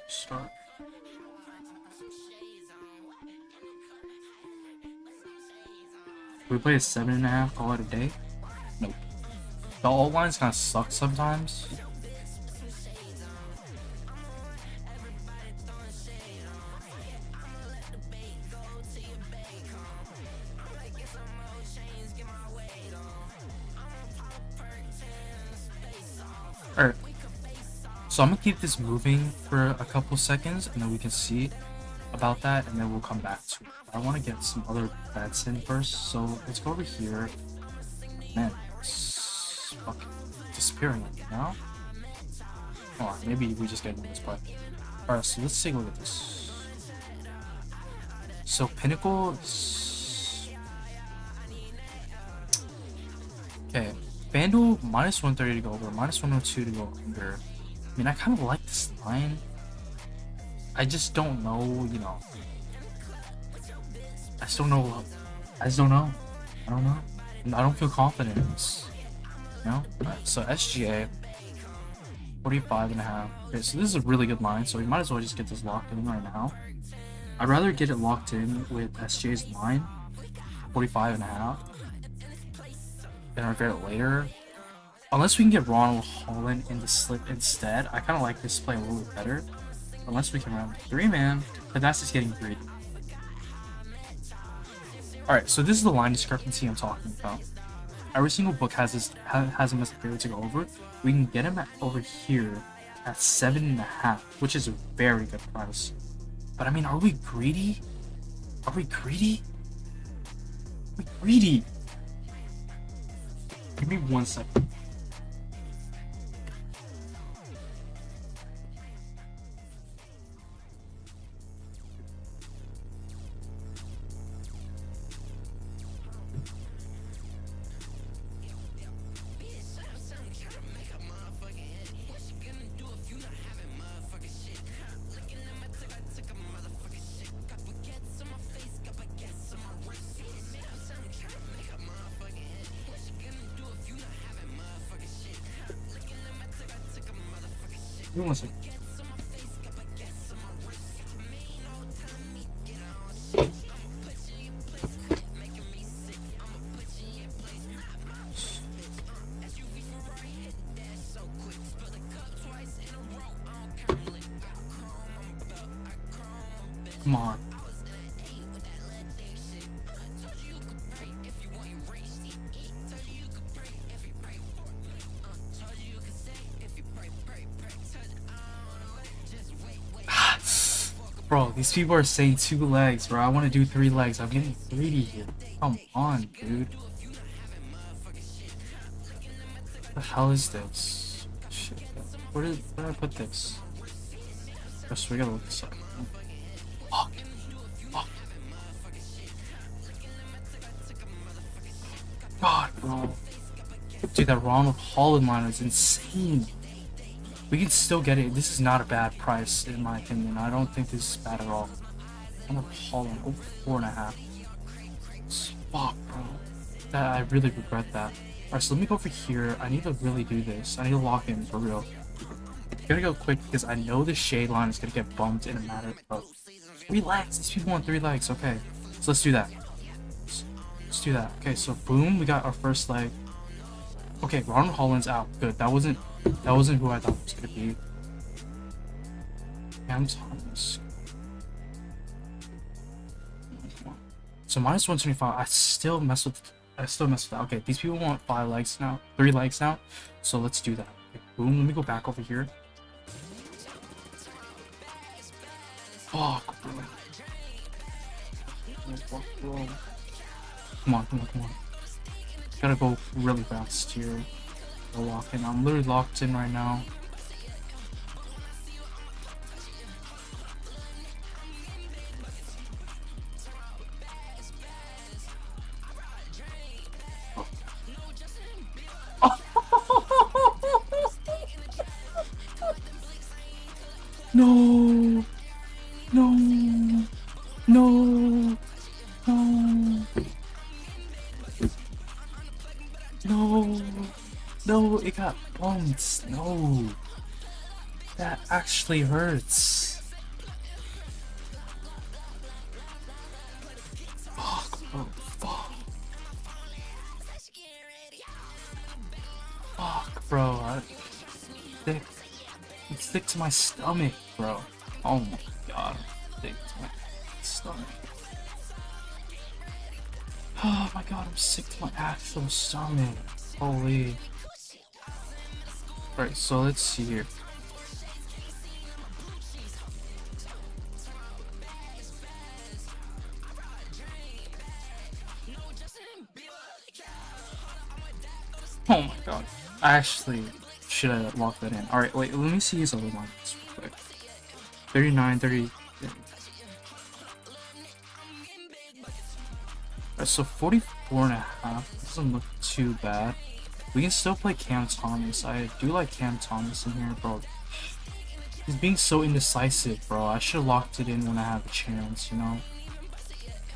start? We play a 7.5, call it a day? Nope. The alt lines kind of suck sometimes. Alright, so I'm gonna keep this moving for a couple seconds, and then we can see about that, and then we'll come back to it. I want to get some other bets in first, so let's go over here. Man, it's fucking disappearing now. Or maybe we just get into this part. Alright, so let's take a look at this. So Pinnacle is... Okay, FanDuel minus 130 to go over, minus 102 to go under. I mean, I kind of like this line. I just don't know, I just don't know. I don't know. I don't feel confident in this. Alright, so SGA 45.5. Okay, so this is a really good line, so we might as well just get this locked in right now. I'd rather get it locked in with SGA's line 45.5 than regret it later. Unless we can get Ronald Holland in the slip instead. I kind of like this play a little bit better. Unless we can run 3-man, but that's just getting greedy. Alright, so this is the line discrepancy I'm talking about. Every single book has him as a favorite to go over. We can get him over here at 7.5, which is a very good price. But I mean, are we greedy? Are we greedy? Are we greedy? Give me 1 second. Give me 1 second. Come on. Bro, these people are saying 2 legs, bro. I want to do 3 legs. I'm getting greedy here. Come on, dude. What the hell is this? Shit. Where did I put this? First, we gotta look this up. Fuck. Fuck. God, bro. Dude, that Ronald Holland line is insane. We can still get it. This is not a bad price, in my opinion. I don't think this is bad at all. Ronald Holland, over 4.5. Fuck, bro. That, I really regret that. Alright, so let me go over here. I need to really do this. I need to lock in for real. Gotta go quick because I know the shade line is gonna get bumped in a matter of 3 legs. These people want 3 legs. Okay, so let's do that. Let's do that. Okay, so boom, we got our first leg. Okay, Ronald Holland's out. Good. That wasn't who I thought it was gonna be. Cam Thomas. So minus 125. I still mess with that. Okay, these people want 5 legs now, 3 legs now. So let's do that. Okay, boom. Let me go back over here. Fuck, bro. Fuck, bro. Come on. Gotta go really fast here. Go lock in. I'm literally locked in right now. No. No, it got bumped. No. That actually hurts. Fuck, bro. Fuck. Fuck, bro. It's thick to my stomach, bro. Oh my god. Thick to my stomach. Oh my god, I'm sick to my actual stomach. Holy. Alright, so let's see here. Oh my god. I actually should have locked that in. Alright, wait, let me see his other lines real quick. 39, 30. Alright, so 44.5 doesn't look too bad. We can still play Cam Thomas. I do like Cam Thomas in here, bro. He's being so indecisive, bro. I should have locked it in when I have a chance, you know?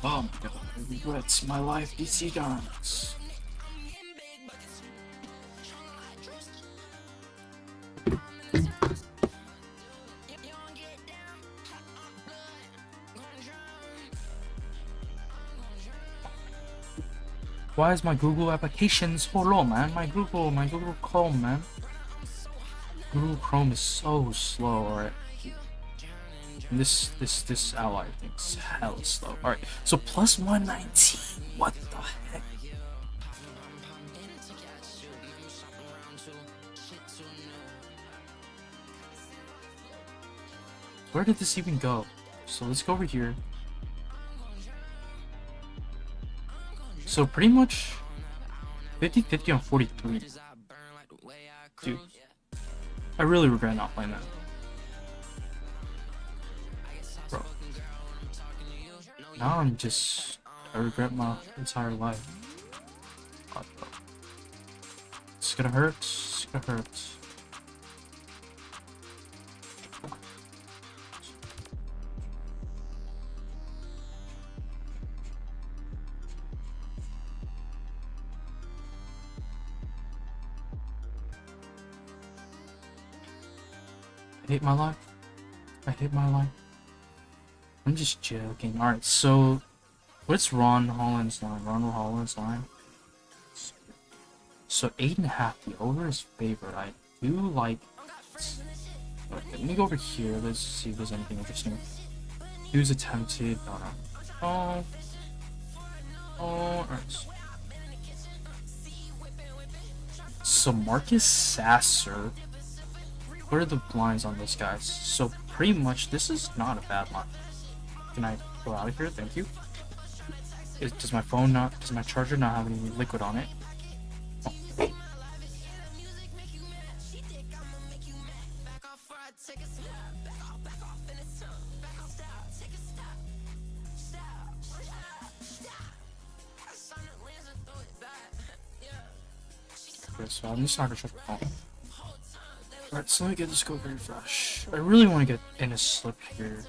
Oh my god, I regret my life, DC Giants. Why is my Google application so low, man? My Google Chrome, man. Google Chrome is so slow, alright. And this ally thing's hella slow. Alright, so plus 119. What the heck? Where did this even go? So let's go over here. So pretty much 50-50 on 43. Dude, I really regret not playing that. Bro. Now I regret my entire life. God, bro. It's gonna hurt. It's gonna hurt. I hate my life. I hate my life. I'm just joking. Alright, so what's Ron Holland's line? Ronald Holland's line? So 8.5. The over is favored. I do like it. Okay, let me go over here. Let's see if there's anything interesting. He was attempted. Alright. So Marcus Sasser. What are the blinds on this guy? So pretty much this is not a bad line. Can I go out of here? Thank you. Does my charger not have any liquid on it? Oh. Okay, so I'm just not gonna check my phone. Alright, so let me get this go very fresh. I really want to get in a slip here.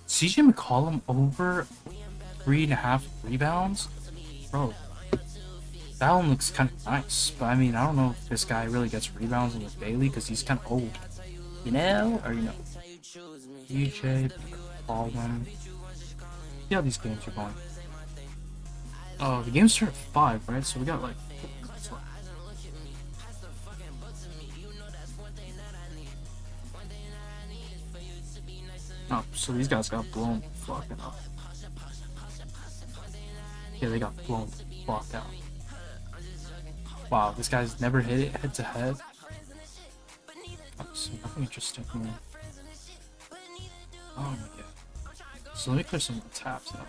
CJ McCollum over 3.5 rebounds? Bro, that one looks kind of nice. But I mean, I don't know if this guy really gets rebounds with Bailey because he's kind of old. You know? Or you know? DJ McCollum. See how these games are going. Oh, the games start at 5, right? So we got like... Oh, so these guys got blown fucking up. Yeah, they got blown fuck out. Wow, this guy's never hit it head to head. Oh, so nothing interesting here. Oh my god. So let me clear some taps now.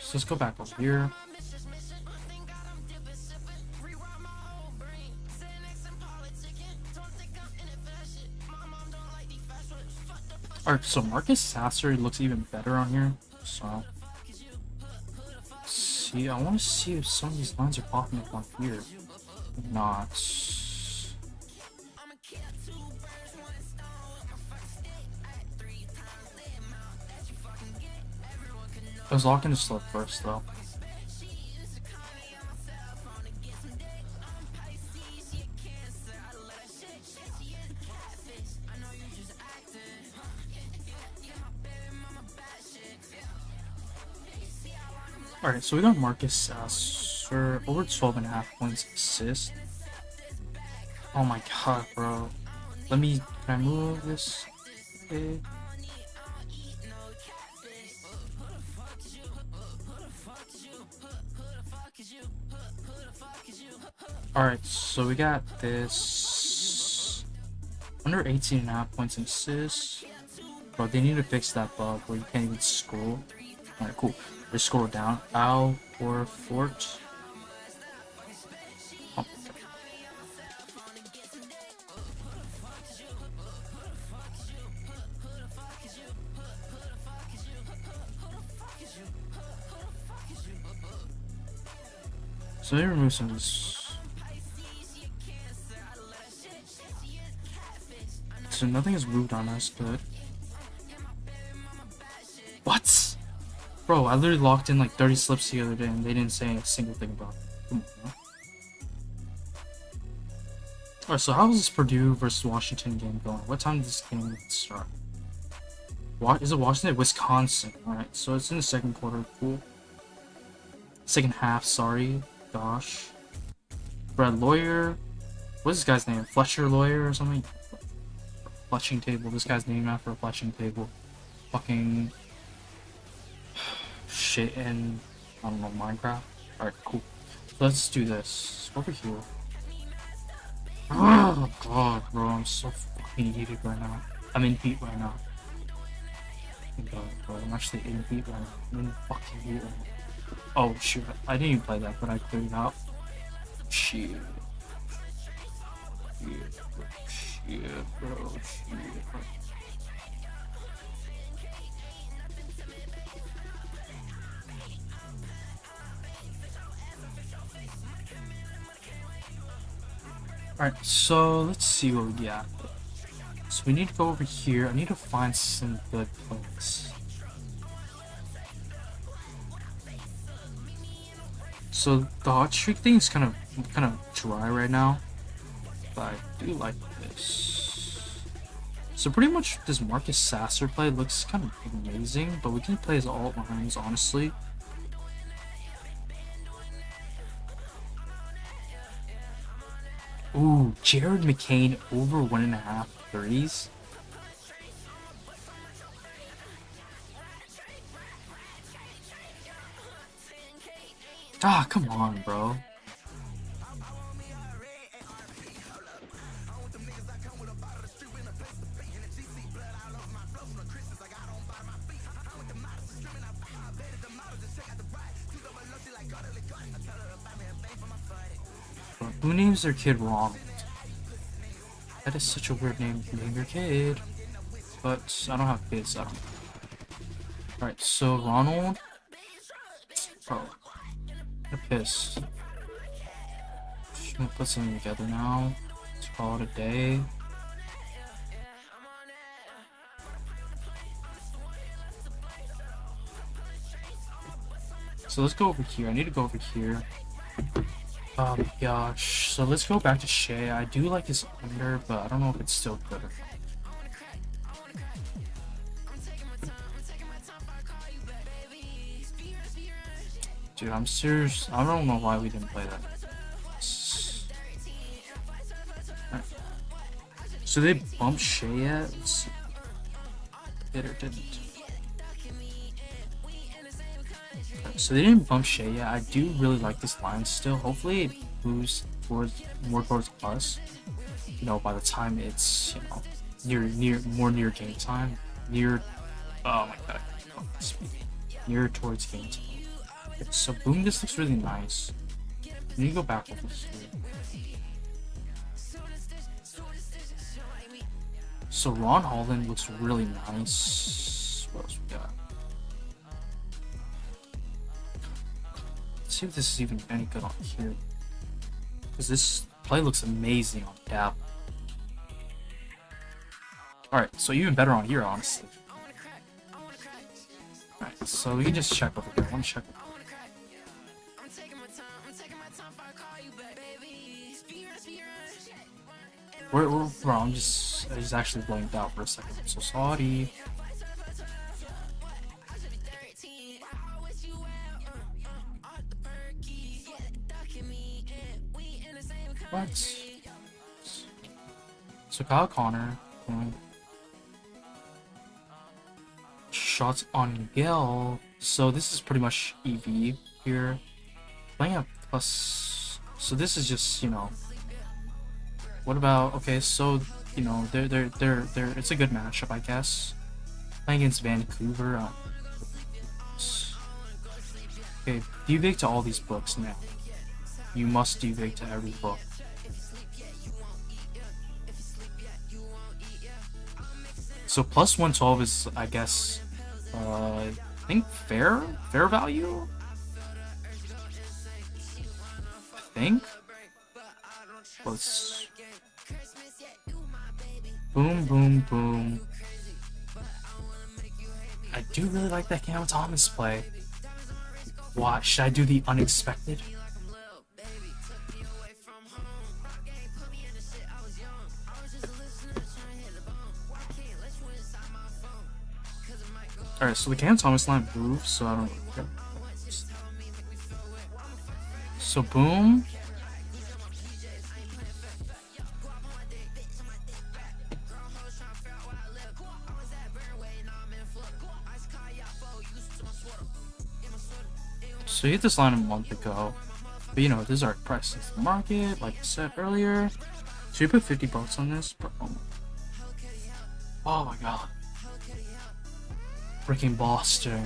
So let's go back over here. Alright, so Marcus Sasser looks even better on here. So, see, I want to see if some of these lines are popping up on here. Not. I was locking to slip first, though. Alright, so we got Marcus Sasser over 12.5 points assist. Oh my god, bro. Can I move this? Okay. Alright, so we got this under 18.5 points in assists. Bro, they need to fix that bug where you can't even scroll. Alright, cool. Just scroll down. Al or Fort. Oh, okay. So let me remove some of this. So nothing has moved on us, but what? Bro, I literally locked in like 30 slips the other day and they didn't say a single thing about it. Come on, man. Alright, so how is this Purdue versus Washington game going? What time does this game start? Is it Washington? Wisconsin. Alright, so it's in the second quarter. Cool. Second half, sorry. Gosh. Brad Lawyer. What's this guy's name? Fletcher Lawyer or something? Fletching table. This guy's named after a fletching table. Fucking shit in, I don't know, Minecraft. Alright, cool. Let's do this. Over here. Oh god, bro, I'm so fucking heated right now. I'm in heat right now. Oh god, bro, I'm actually in heat right now. I'm in fucking heat right now. Oh shoot, I didn't even play that, but I cleared it out. Shit. Shit, bro. Shit, bro. Alright, so let's see what we got. So we need to go over here. I need to find some good plays. So the hot streak thing is kind of dry right now, but I do like this. So pretty much this Marcus Sasser play looks kind of amazing, but we can play his alt lines honestly. Ooh, Jared McCain over 1.5 threes. Ah, come on, bro. Bro, who names their kid Ronald? That is such a weird name to name your kid. But I don't have kids, so I don't. Alright, so Ronald. Bro, I'm pissed. Just gonna put something together now. Let's call it a day. So let's go over here. I need to go over here. Oh my gosh. So let's go back to Shea. I do like his under, but I don't know if it's still good or not. Dude, I'm serious. I don't know why we didn't play that. Right. So they bumped Shea yet? Did or didn't? So they didn't bump Shea yet. I do really like this line still. Hopefully it moves more towards us. You know, by the time it's, you know, more near game time. Oh my god. Near towards game time. Okay, so boom, this looks really nice. We need to go back over here. So Ron Holland looks really nice. What else we got? Let's see if this is even any good on here. Because this play looks amazing on Dap. Alright, so even better on here, honestly. Alright, so we can just check over here. I want to check. Bro, I just actually blanked out for a second. I'm so sorry. What? So Kyle Connor. Shots on Gale. So this is pretty much EV here. Playing a plus. So this is just, you know. What about, okay, so, you know, they're it's a good matchup, I guess. Playing against Vancouver. Okay, devig to all these books now. You must devig to every book. So plus 112 is, I guess, I think fair value? I think? Let's... Boom, boom, boom. I do really like that Cam Thomas play. What? Should I do the unexpected? Alright, so the Cam Thomas line moves, so I don't really care. So boom. So you hit this line a month ago, but you know, this is our price in the market, like I said earlier. So you put 50 bucks on this, bro. Oh my god. Freaking Boston.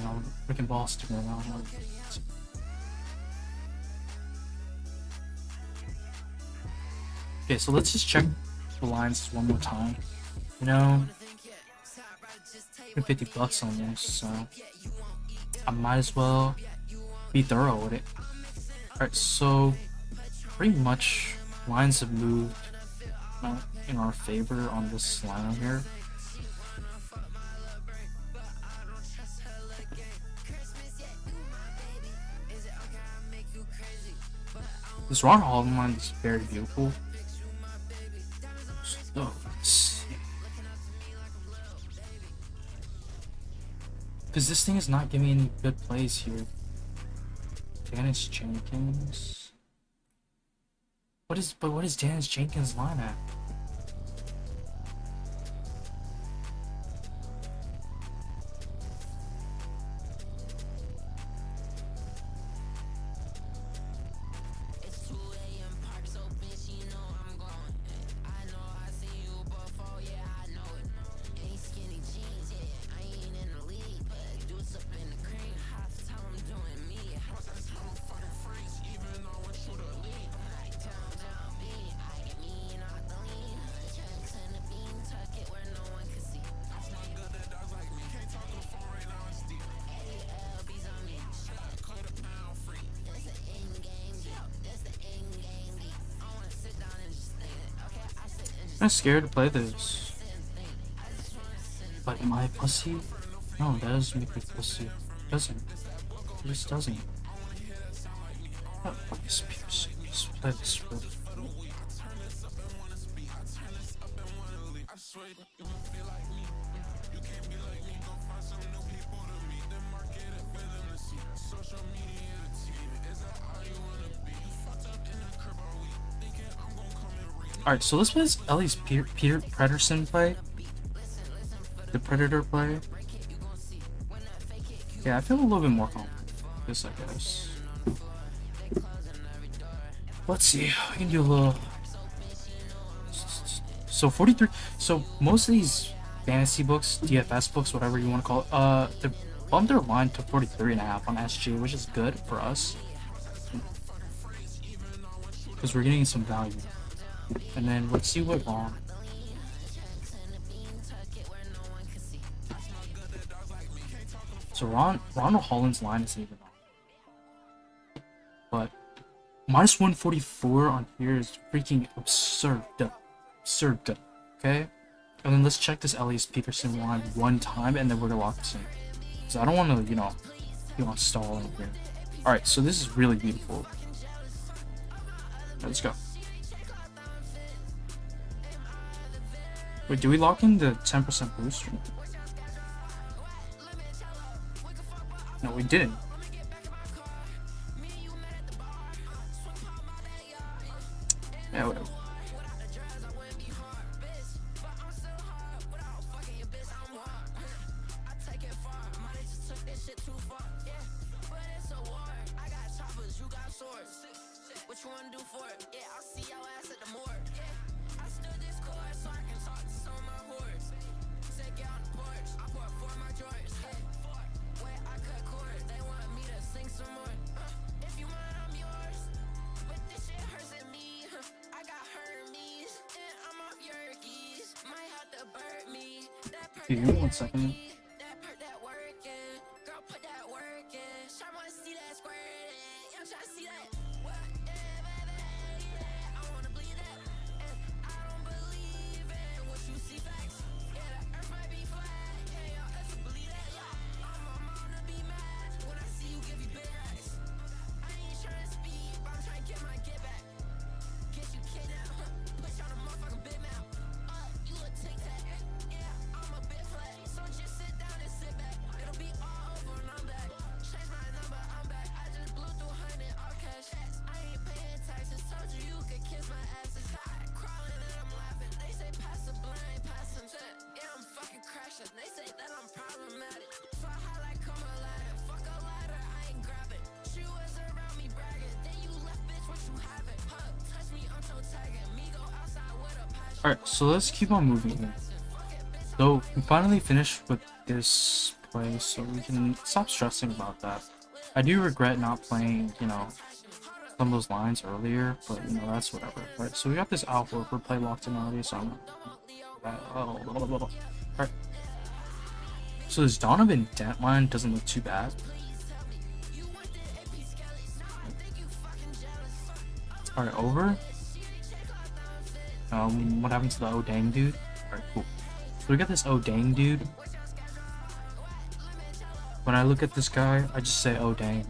Freaking Boston around. Okay, so let's just check the lines one more time. You know, put 50 bucks on this, so I might as well be thorough with it. Alright, so pretty much lines have moved in our favor on this line here. This Ron Holland line is very beautiful. So, because this thing is not giving me any good plays here. Dennis Jenkins. what is Dennis Jenkins' line at? I'm scared to play this. But am I a pussy? No, that doesn't make me pussy. It doesn't. It just doesn't. Oh, fuck this piece. Just play this real. Alright, so let's play this Ellie's Peter Preterson play. The Predator play. Yeah, I feel a little bit more confident with this, I guess. Let's see, we can do a little. So 43. So most of these fantasy books, DFS books, whatever you want to call it, they bumped their line to 43.5 on SG, which is good for us because we're getting some value. And then let's see what wrong. So Ronald Holland's line isn't even on. But minus 144 on here is freaking absurd. Absurd. Okay? And then let's check this Elias Peterson line one time and then we're gonna lock this in. Because I don't want to, stall in here. Alright, so this is really beautiful. Let's go. Wait, do we lock in the 10% boost? No, we didn't. Yeah, whatever. Give me 1 second. Alright, so let's keep on moving here. So we finally finished with this play, so we can stop stressing about that. I do regret not playing, some of those lines earlier, but that's whatever. Alright, so we got this alpha for play locked in already, so I'm alright. So this Donovan Dent line doesn't look too bad. Alright, over. What happened to the oh dang dude? Alright, cool. So we got this oh dang dude. When I look at this guy, I just say oh dang.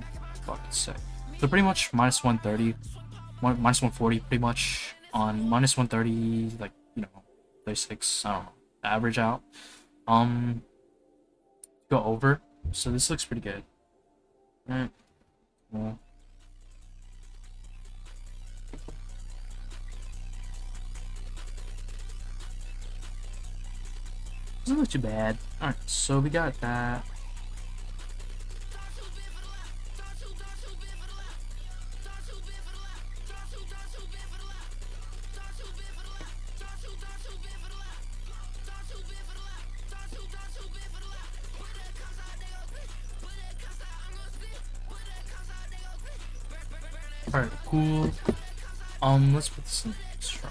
Fucking sick. So pretty much minus 130, minus 140, pretty much on minus 130, like 36. I don't know, average out. Go over. So this looks pretty good. Alright. Well. Doesn't look too bad. Alright, so we got that. Alright, cool. Let's put this in extra.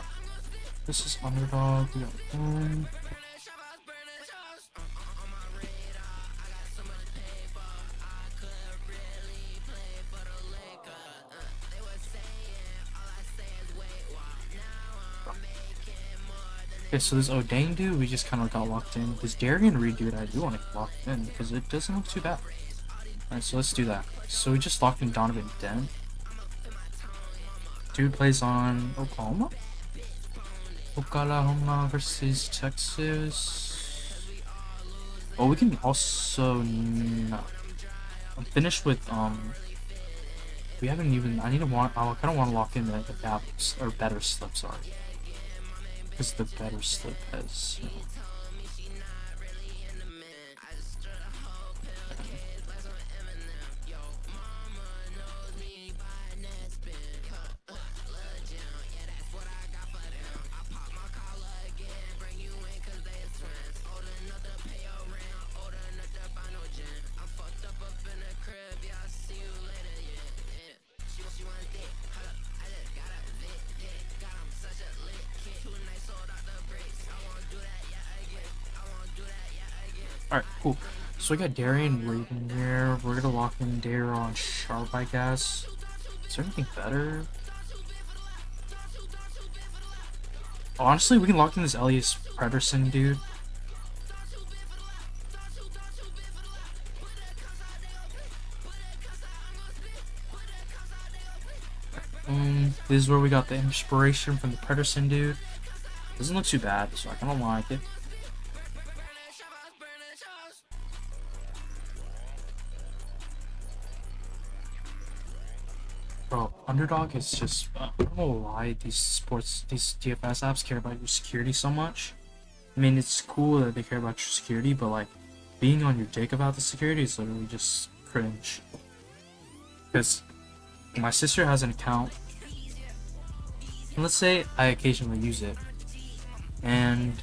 This is underdog. We got boom. Okay, so this O'Dang dude, we just kind of got locked in. This Darian Reed dude, I do want to get locked in because it doesn't look too bad. Alright, so let's do that. So we just locked in Donovan Dent. Dude plays on Oklahoma? Oklahoma versus Texas. Oh, we can also no. I'm finished with we haven't even I kinda wanna lock in the gaps or better slip, sorry. Because the better slip has Alright, cool. So we got Darian Reed in here. We're gonna lock in Dare on Sharp, I guess. Is there anything better? Honestly, we can lock in this Elias Pedersen dude. This is where we got the inspiration from the Pedersen dude. Doesn't look too bad, so I kinda like it. Bro, Underdog is just, I don't know why these DFS apps care about your security so much. I mean, it's cool that they care about your security, but like, being on your dick about the security is literally just cringe. Because my sister has an account, and let's say I occasionally use it, and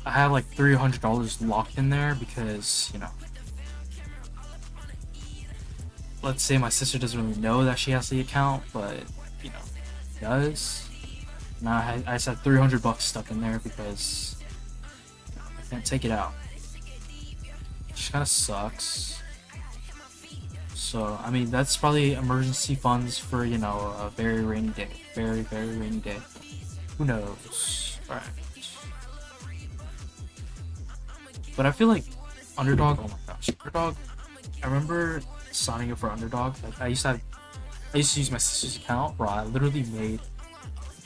I have like $300 locked in there because, you know, let's say my sister doesn't really know that she has the account, but, you know, does. Now I just have 300 bucks stuck in there because I can't take it out. Which kind of sucks. So, I mean, that's probably emergency funds for, you know, a very rainy day. Very, very rainy day. Who knows? Alright. But I feel like Underdog, oh my gosh, Underdog, I remember signing up for Underdog. Like, I used to use my sister's account, bro. I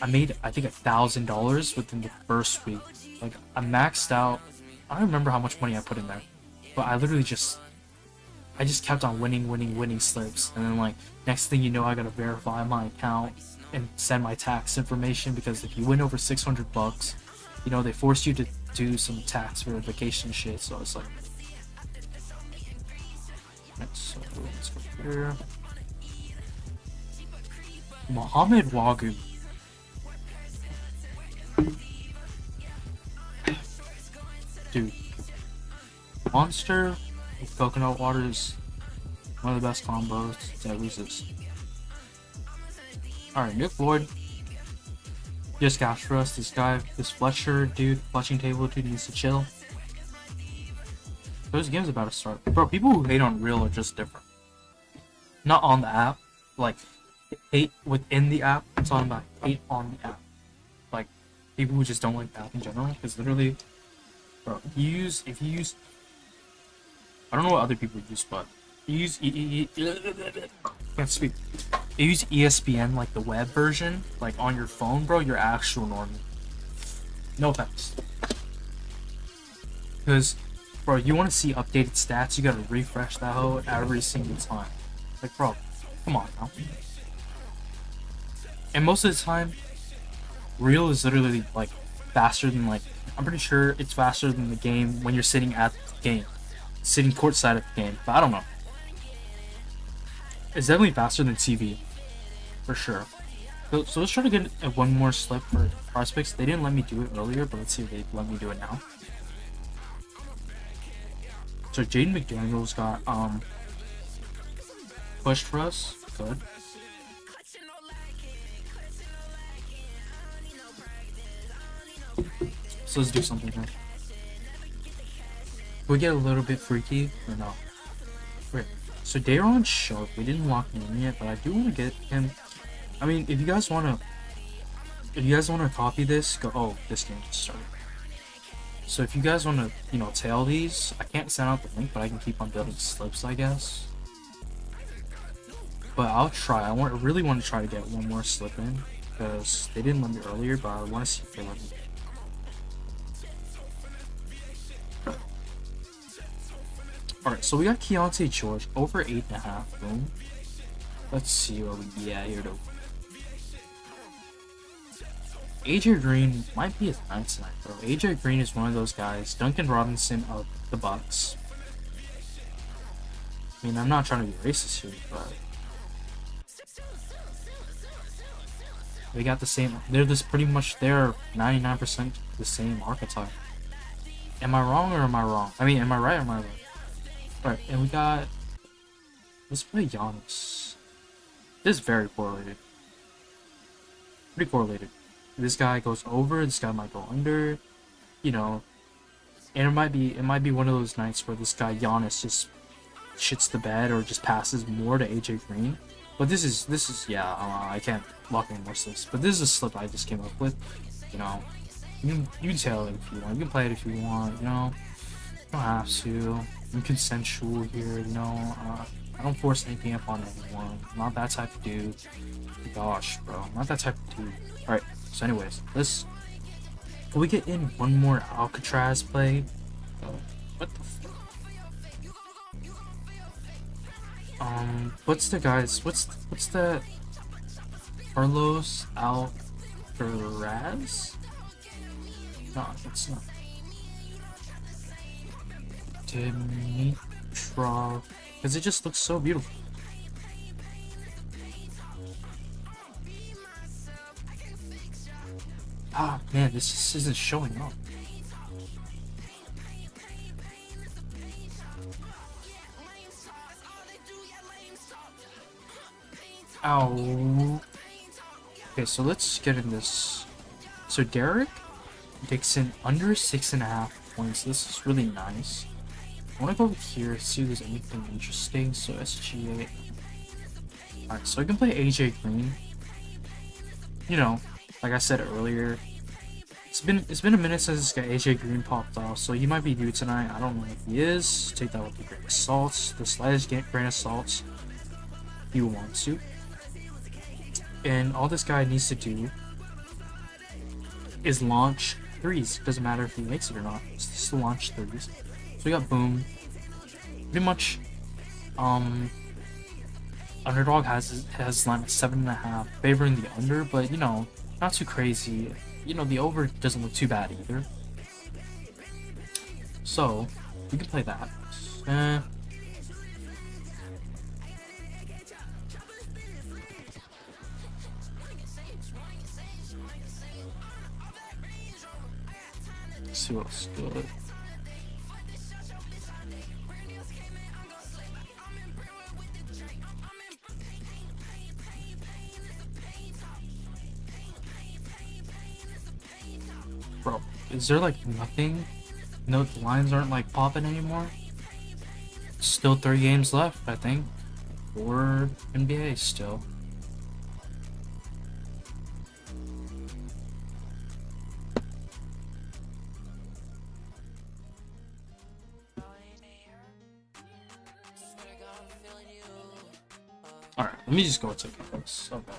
made I think $1,000 within the first week. Like, I maxed out. I don't remember how much money I put in there, but I just kept on winning slips, and then like next thing you know, I gotta verify my account and send my tax information, because if you win over 600 bucks, you know, they force you to do some tax verification shit. So it's like, let's go here. Mohammed Wagyu. Dude, Monster with coconut water is one of the best combos that exists. Alright, Nick Floyd. Just cash for us. This Fletcher dude, fletching table dude needs to chill. Those games about to start. Bro, people who hate on Real are just different. Not on the app. Like, hate within the app. I'm talking about hate on the app. Like, people who just don't like the app in general. Because literally, bro, if you use, I don't know what other people use, but you use can't speak. You use ESPN, like the web version, like on your phone, bro, you're actual normal. No offense. Because, bro, you want to see updated stats, you gotta refresh that hoe every single time. Like, bro, come on now. And most of the time, Real is literally like faster than like I'm pretty sure it's faster than the game when you're sitting at the game, sitting courtside at the game. But I don't know. It's definitely faster than TV for sure. So let's try to get one more slip for prospects. They didn't let me do it earlier, but let's see if they let me do it now. So Jaden McDaniels got pushed for us. Good. So let's do something here. Can we get a little bit freaky or no? Okay. So Daron Sharp, we didn't lock him in yet, but I do want to get him. I mean, if you guys wanna copy this, go. Oh, this game just started. So if you guys wanna, tail these, I can't send out the link, but I can keep on building slips, I guess. But I'll try. I really want to try to get one more slip in because they didn't let me earlier, but I want to see if they let me. Alright, so we got Keontae George over 8.5. Boom. Let's see what we get here though. AJ Green might be a 9 tonight, bro. AJ Green is one of those guys. Duncan Robinson of the Bucks. I mean, I'm not trying to be racist here, but they got the same. They're pretty much. They're 99% the same archetype. Am I wrong or am I wrong? I mean, am I right or am I right? Alright, and we got. Let's play Giannis. This is very correlated. Pretty correlated. This guy goes over. This guy might go under. And it might be one of those nights where this guy Giannis just shits the bed or just passes more to AJ Green. But this is yeah. I can't lock any more slips. But this is a slip I just came up with. You can tell it if you want. You can play it if you want. You don't have to. I'm consensual here. I don't force anything up on anyone. I'm not that type of dude. Gosh, bro, I'm not that type of dude. All right. So, anyways, can we get in one more Alcatraz play? What the fuck? What's the guys? What's the Carlos Alcaraz? No, it's not. Dimitrov, because it just looks so beautiful. Ah, man, this just isn't showing up. Ow. Okay, so let's get in this. So Derek Dixon under 6.5 points. This is really nice. I want to go over here, see if there's anything interesting. So SGA. Alright, so I can play AJ Green. Like I said earlier, it's been a minute since this guy AJ Green popped off, so he might be new tonight. I don't know if he is. Take that with a grain of salt. The slightest grain of salt you want to. And all this guy needs to do is launch threes. Doesn't matter if he makes it or not. It's just to launch threes. So we got Boom. Pretty much, Underdog has line at 7.5, favoring the under, but not too crazy. The over doesn't look too bad either. So we can play that. Let's see what's good. Bro, is there like nothing? No, the lines aren't like popping anymore. Still 3 games left, I think. 4 NBA still. Alright, let me just go take this. Okay.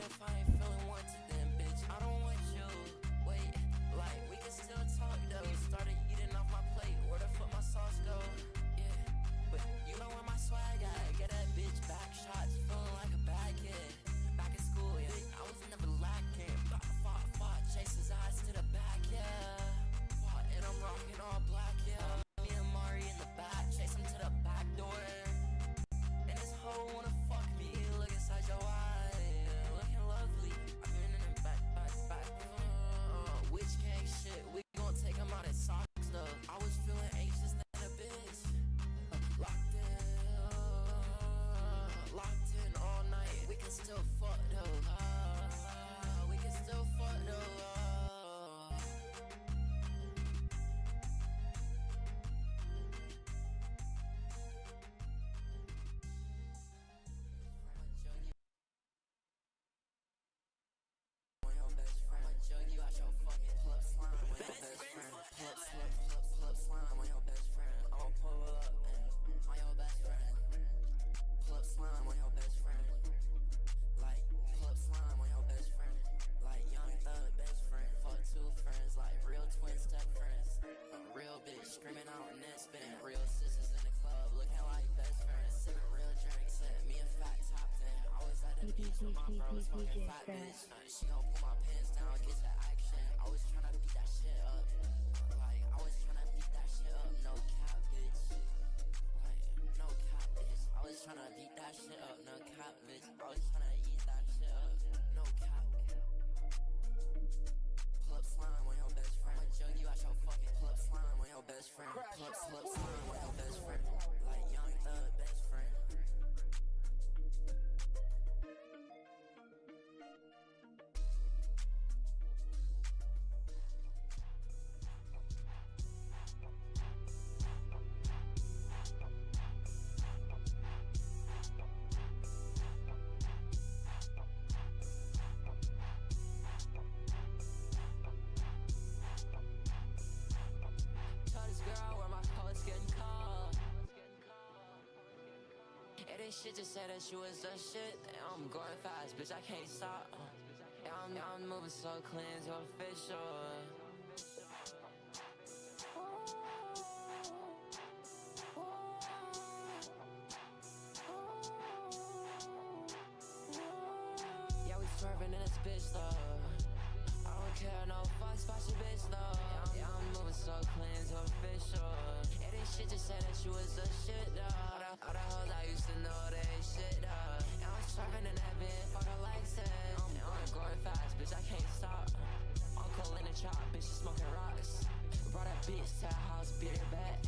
Shit just said that you was the shit. I'm going fast, bitch, I can't stop. I'm moving so clean, so official. Yeah, we swerving in this bitch though. I don't care no fucks about your bitch though. Yeah, I'm moving so clean, so official. Yeah, this shit just said that you was the shit though. All the hoes I used to know they ain't shit though. Yeah, I'm swerving in that bitch, fuck her like said. I'm going fast, bitch, I can't stop. Uncle in the chop, bitch, she smoking rocks. Brought that bitch to the house, beat her back.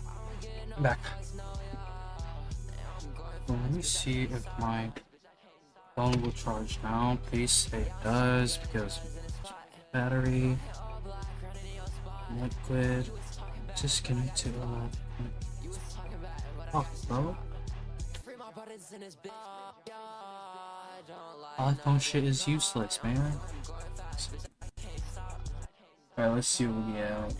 I don't get no Back. fucks, no y'all. I'm going Well, let me see if my phone will charge now. Please say it does, because battery, liquid, disconnect to fuck, bro. iPhone shit is useless, man. Alright, let's see what we get.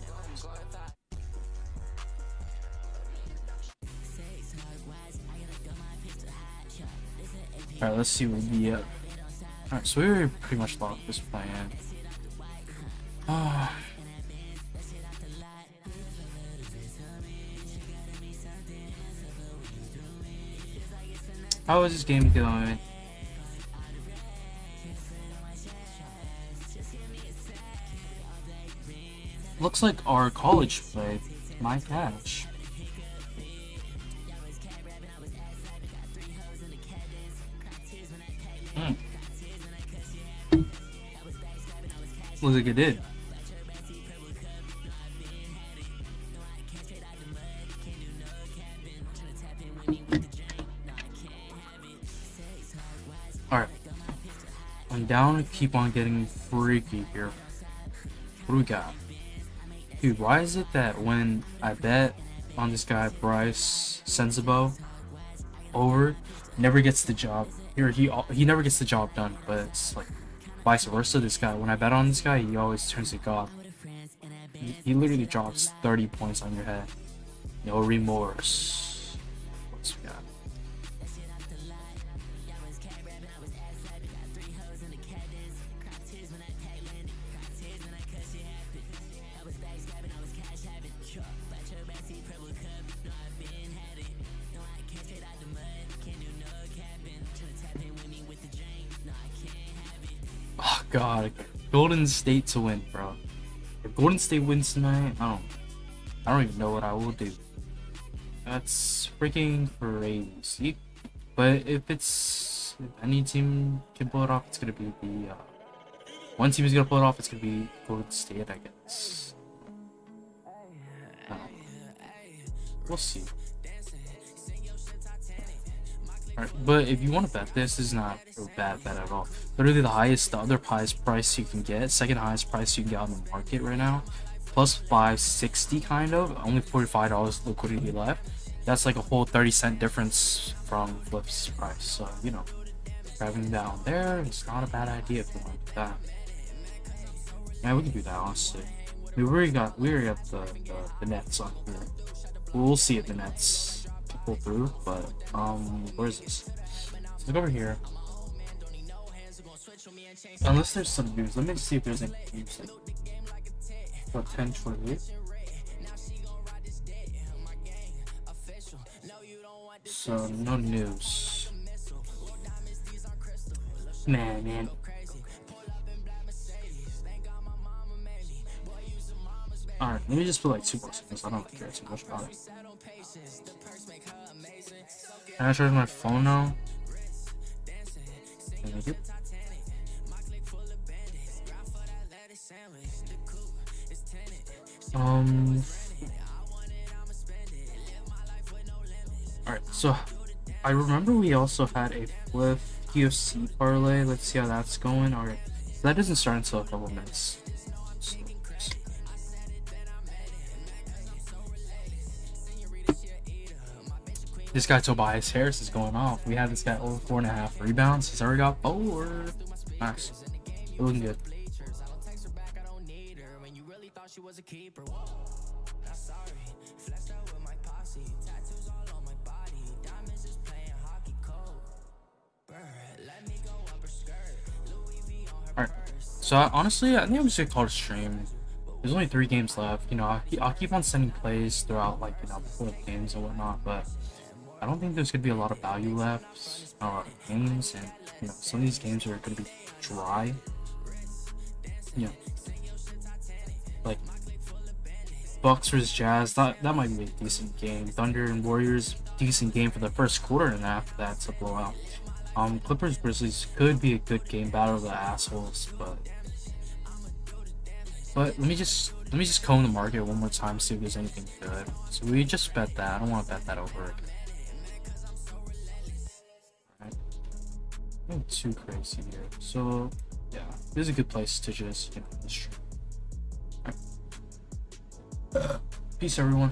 Alright, let's see what we get. Alright, so we were pretty much locked this plan. How is this game going? Looks like our college played my cash. Looks like it did. Alright. I'm down to keep on getting freaky here. What do we got? Dude, why is it that when I bet on this guy Bryce Sensibo over, never gets the job? He never gets the job done, but it's like vice versa. This guy, when I bet on this guy, he always turns to God. He literally drops 30 points on your head. No remorse. What's we got? Oh god, Golden State to win, bro. If Golden State wins tonight, I don't even know what I will do. That's freaking crazy. But if any team can pull it off, it's gonna be the one team is gonna pull it off. It's gonna be Golden State, I guess. We'll see. Alright, but if you want to bet, this is not a bad bet at all. Literally the other highest price you can get, second highest price you can get on the market right now, plus 560 kind of, only $45 liquidity left. That's like a whole 30-cent difference from Flip's price. So, you know, grabbing down there is not a bad idea if you want that. Yeah, we can do that, honestly. I mean, we already got the Nets on here. We'll see if the Nets pull through, but where is this? Let's look over here. Unless there's some news, let me see if there's any news like potentially. So no news. man. Alright, let me just put like 2 more seconds. I don't care too much about it. Can I charge my phone now? Thank you. Alright, so I remember we also had a flip UFC parlay. Let's see how that's going. Alright, so that doesn't start until a couple minutes. This guy Tobias Harris is going off. We had this guy over 4.5 rebounds. He's already got 4. Nice. Looking good. Alright. So honestly, I think I'm just gonna call it a stream. There's only 3 games left. You know, I'll keep on sending plays throughout, like, you know, before the games and whatnot, but I don't think there's gonna be a lot of value left, not a lot of games, and you know, some of these games are gonna be dry. You know, like Bucks versus Jazz, that might be a decent game. Thunder and Warriors, decent game for the first quarter, and after that, it's a blowout. Clippers Grizzlies could be a good game, battle of the assholes, but let me just comb the market one more time, see if there's anything good. So we just bet that. I don't want to bet that over again. Nothing too crazy here. So yeah, this is a good place to just, you know, stream. All right. Peace, everyone.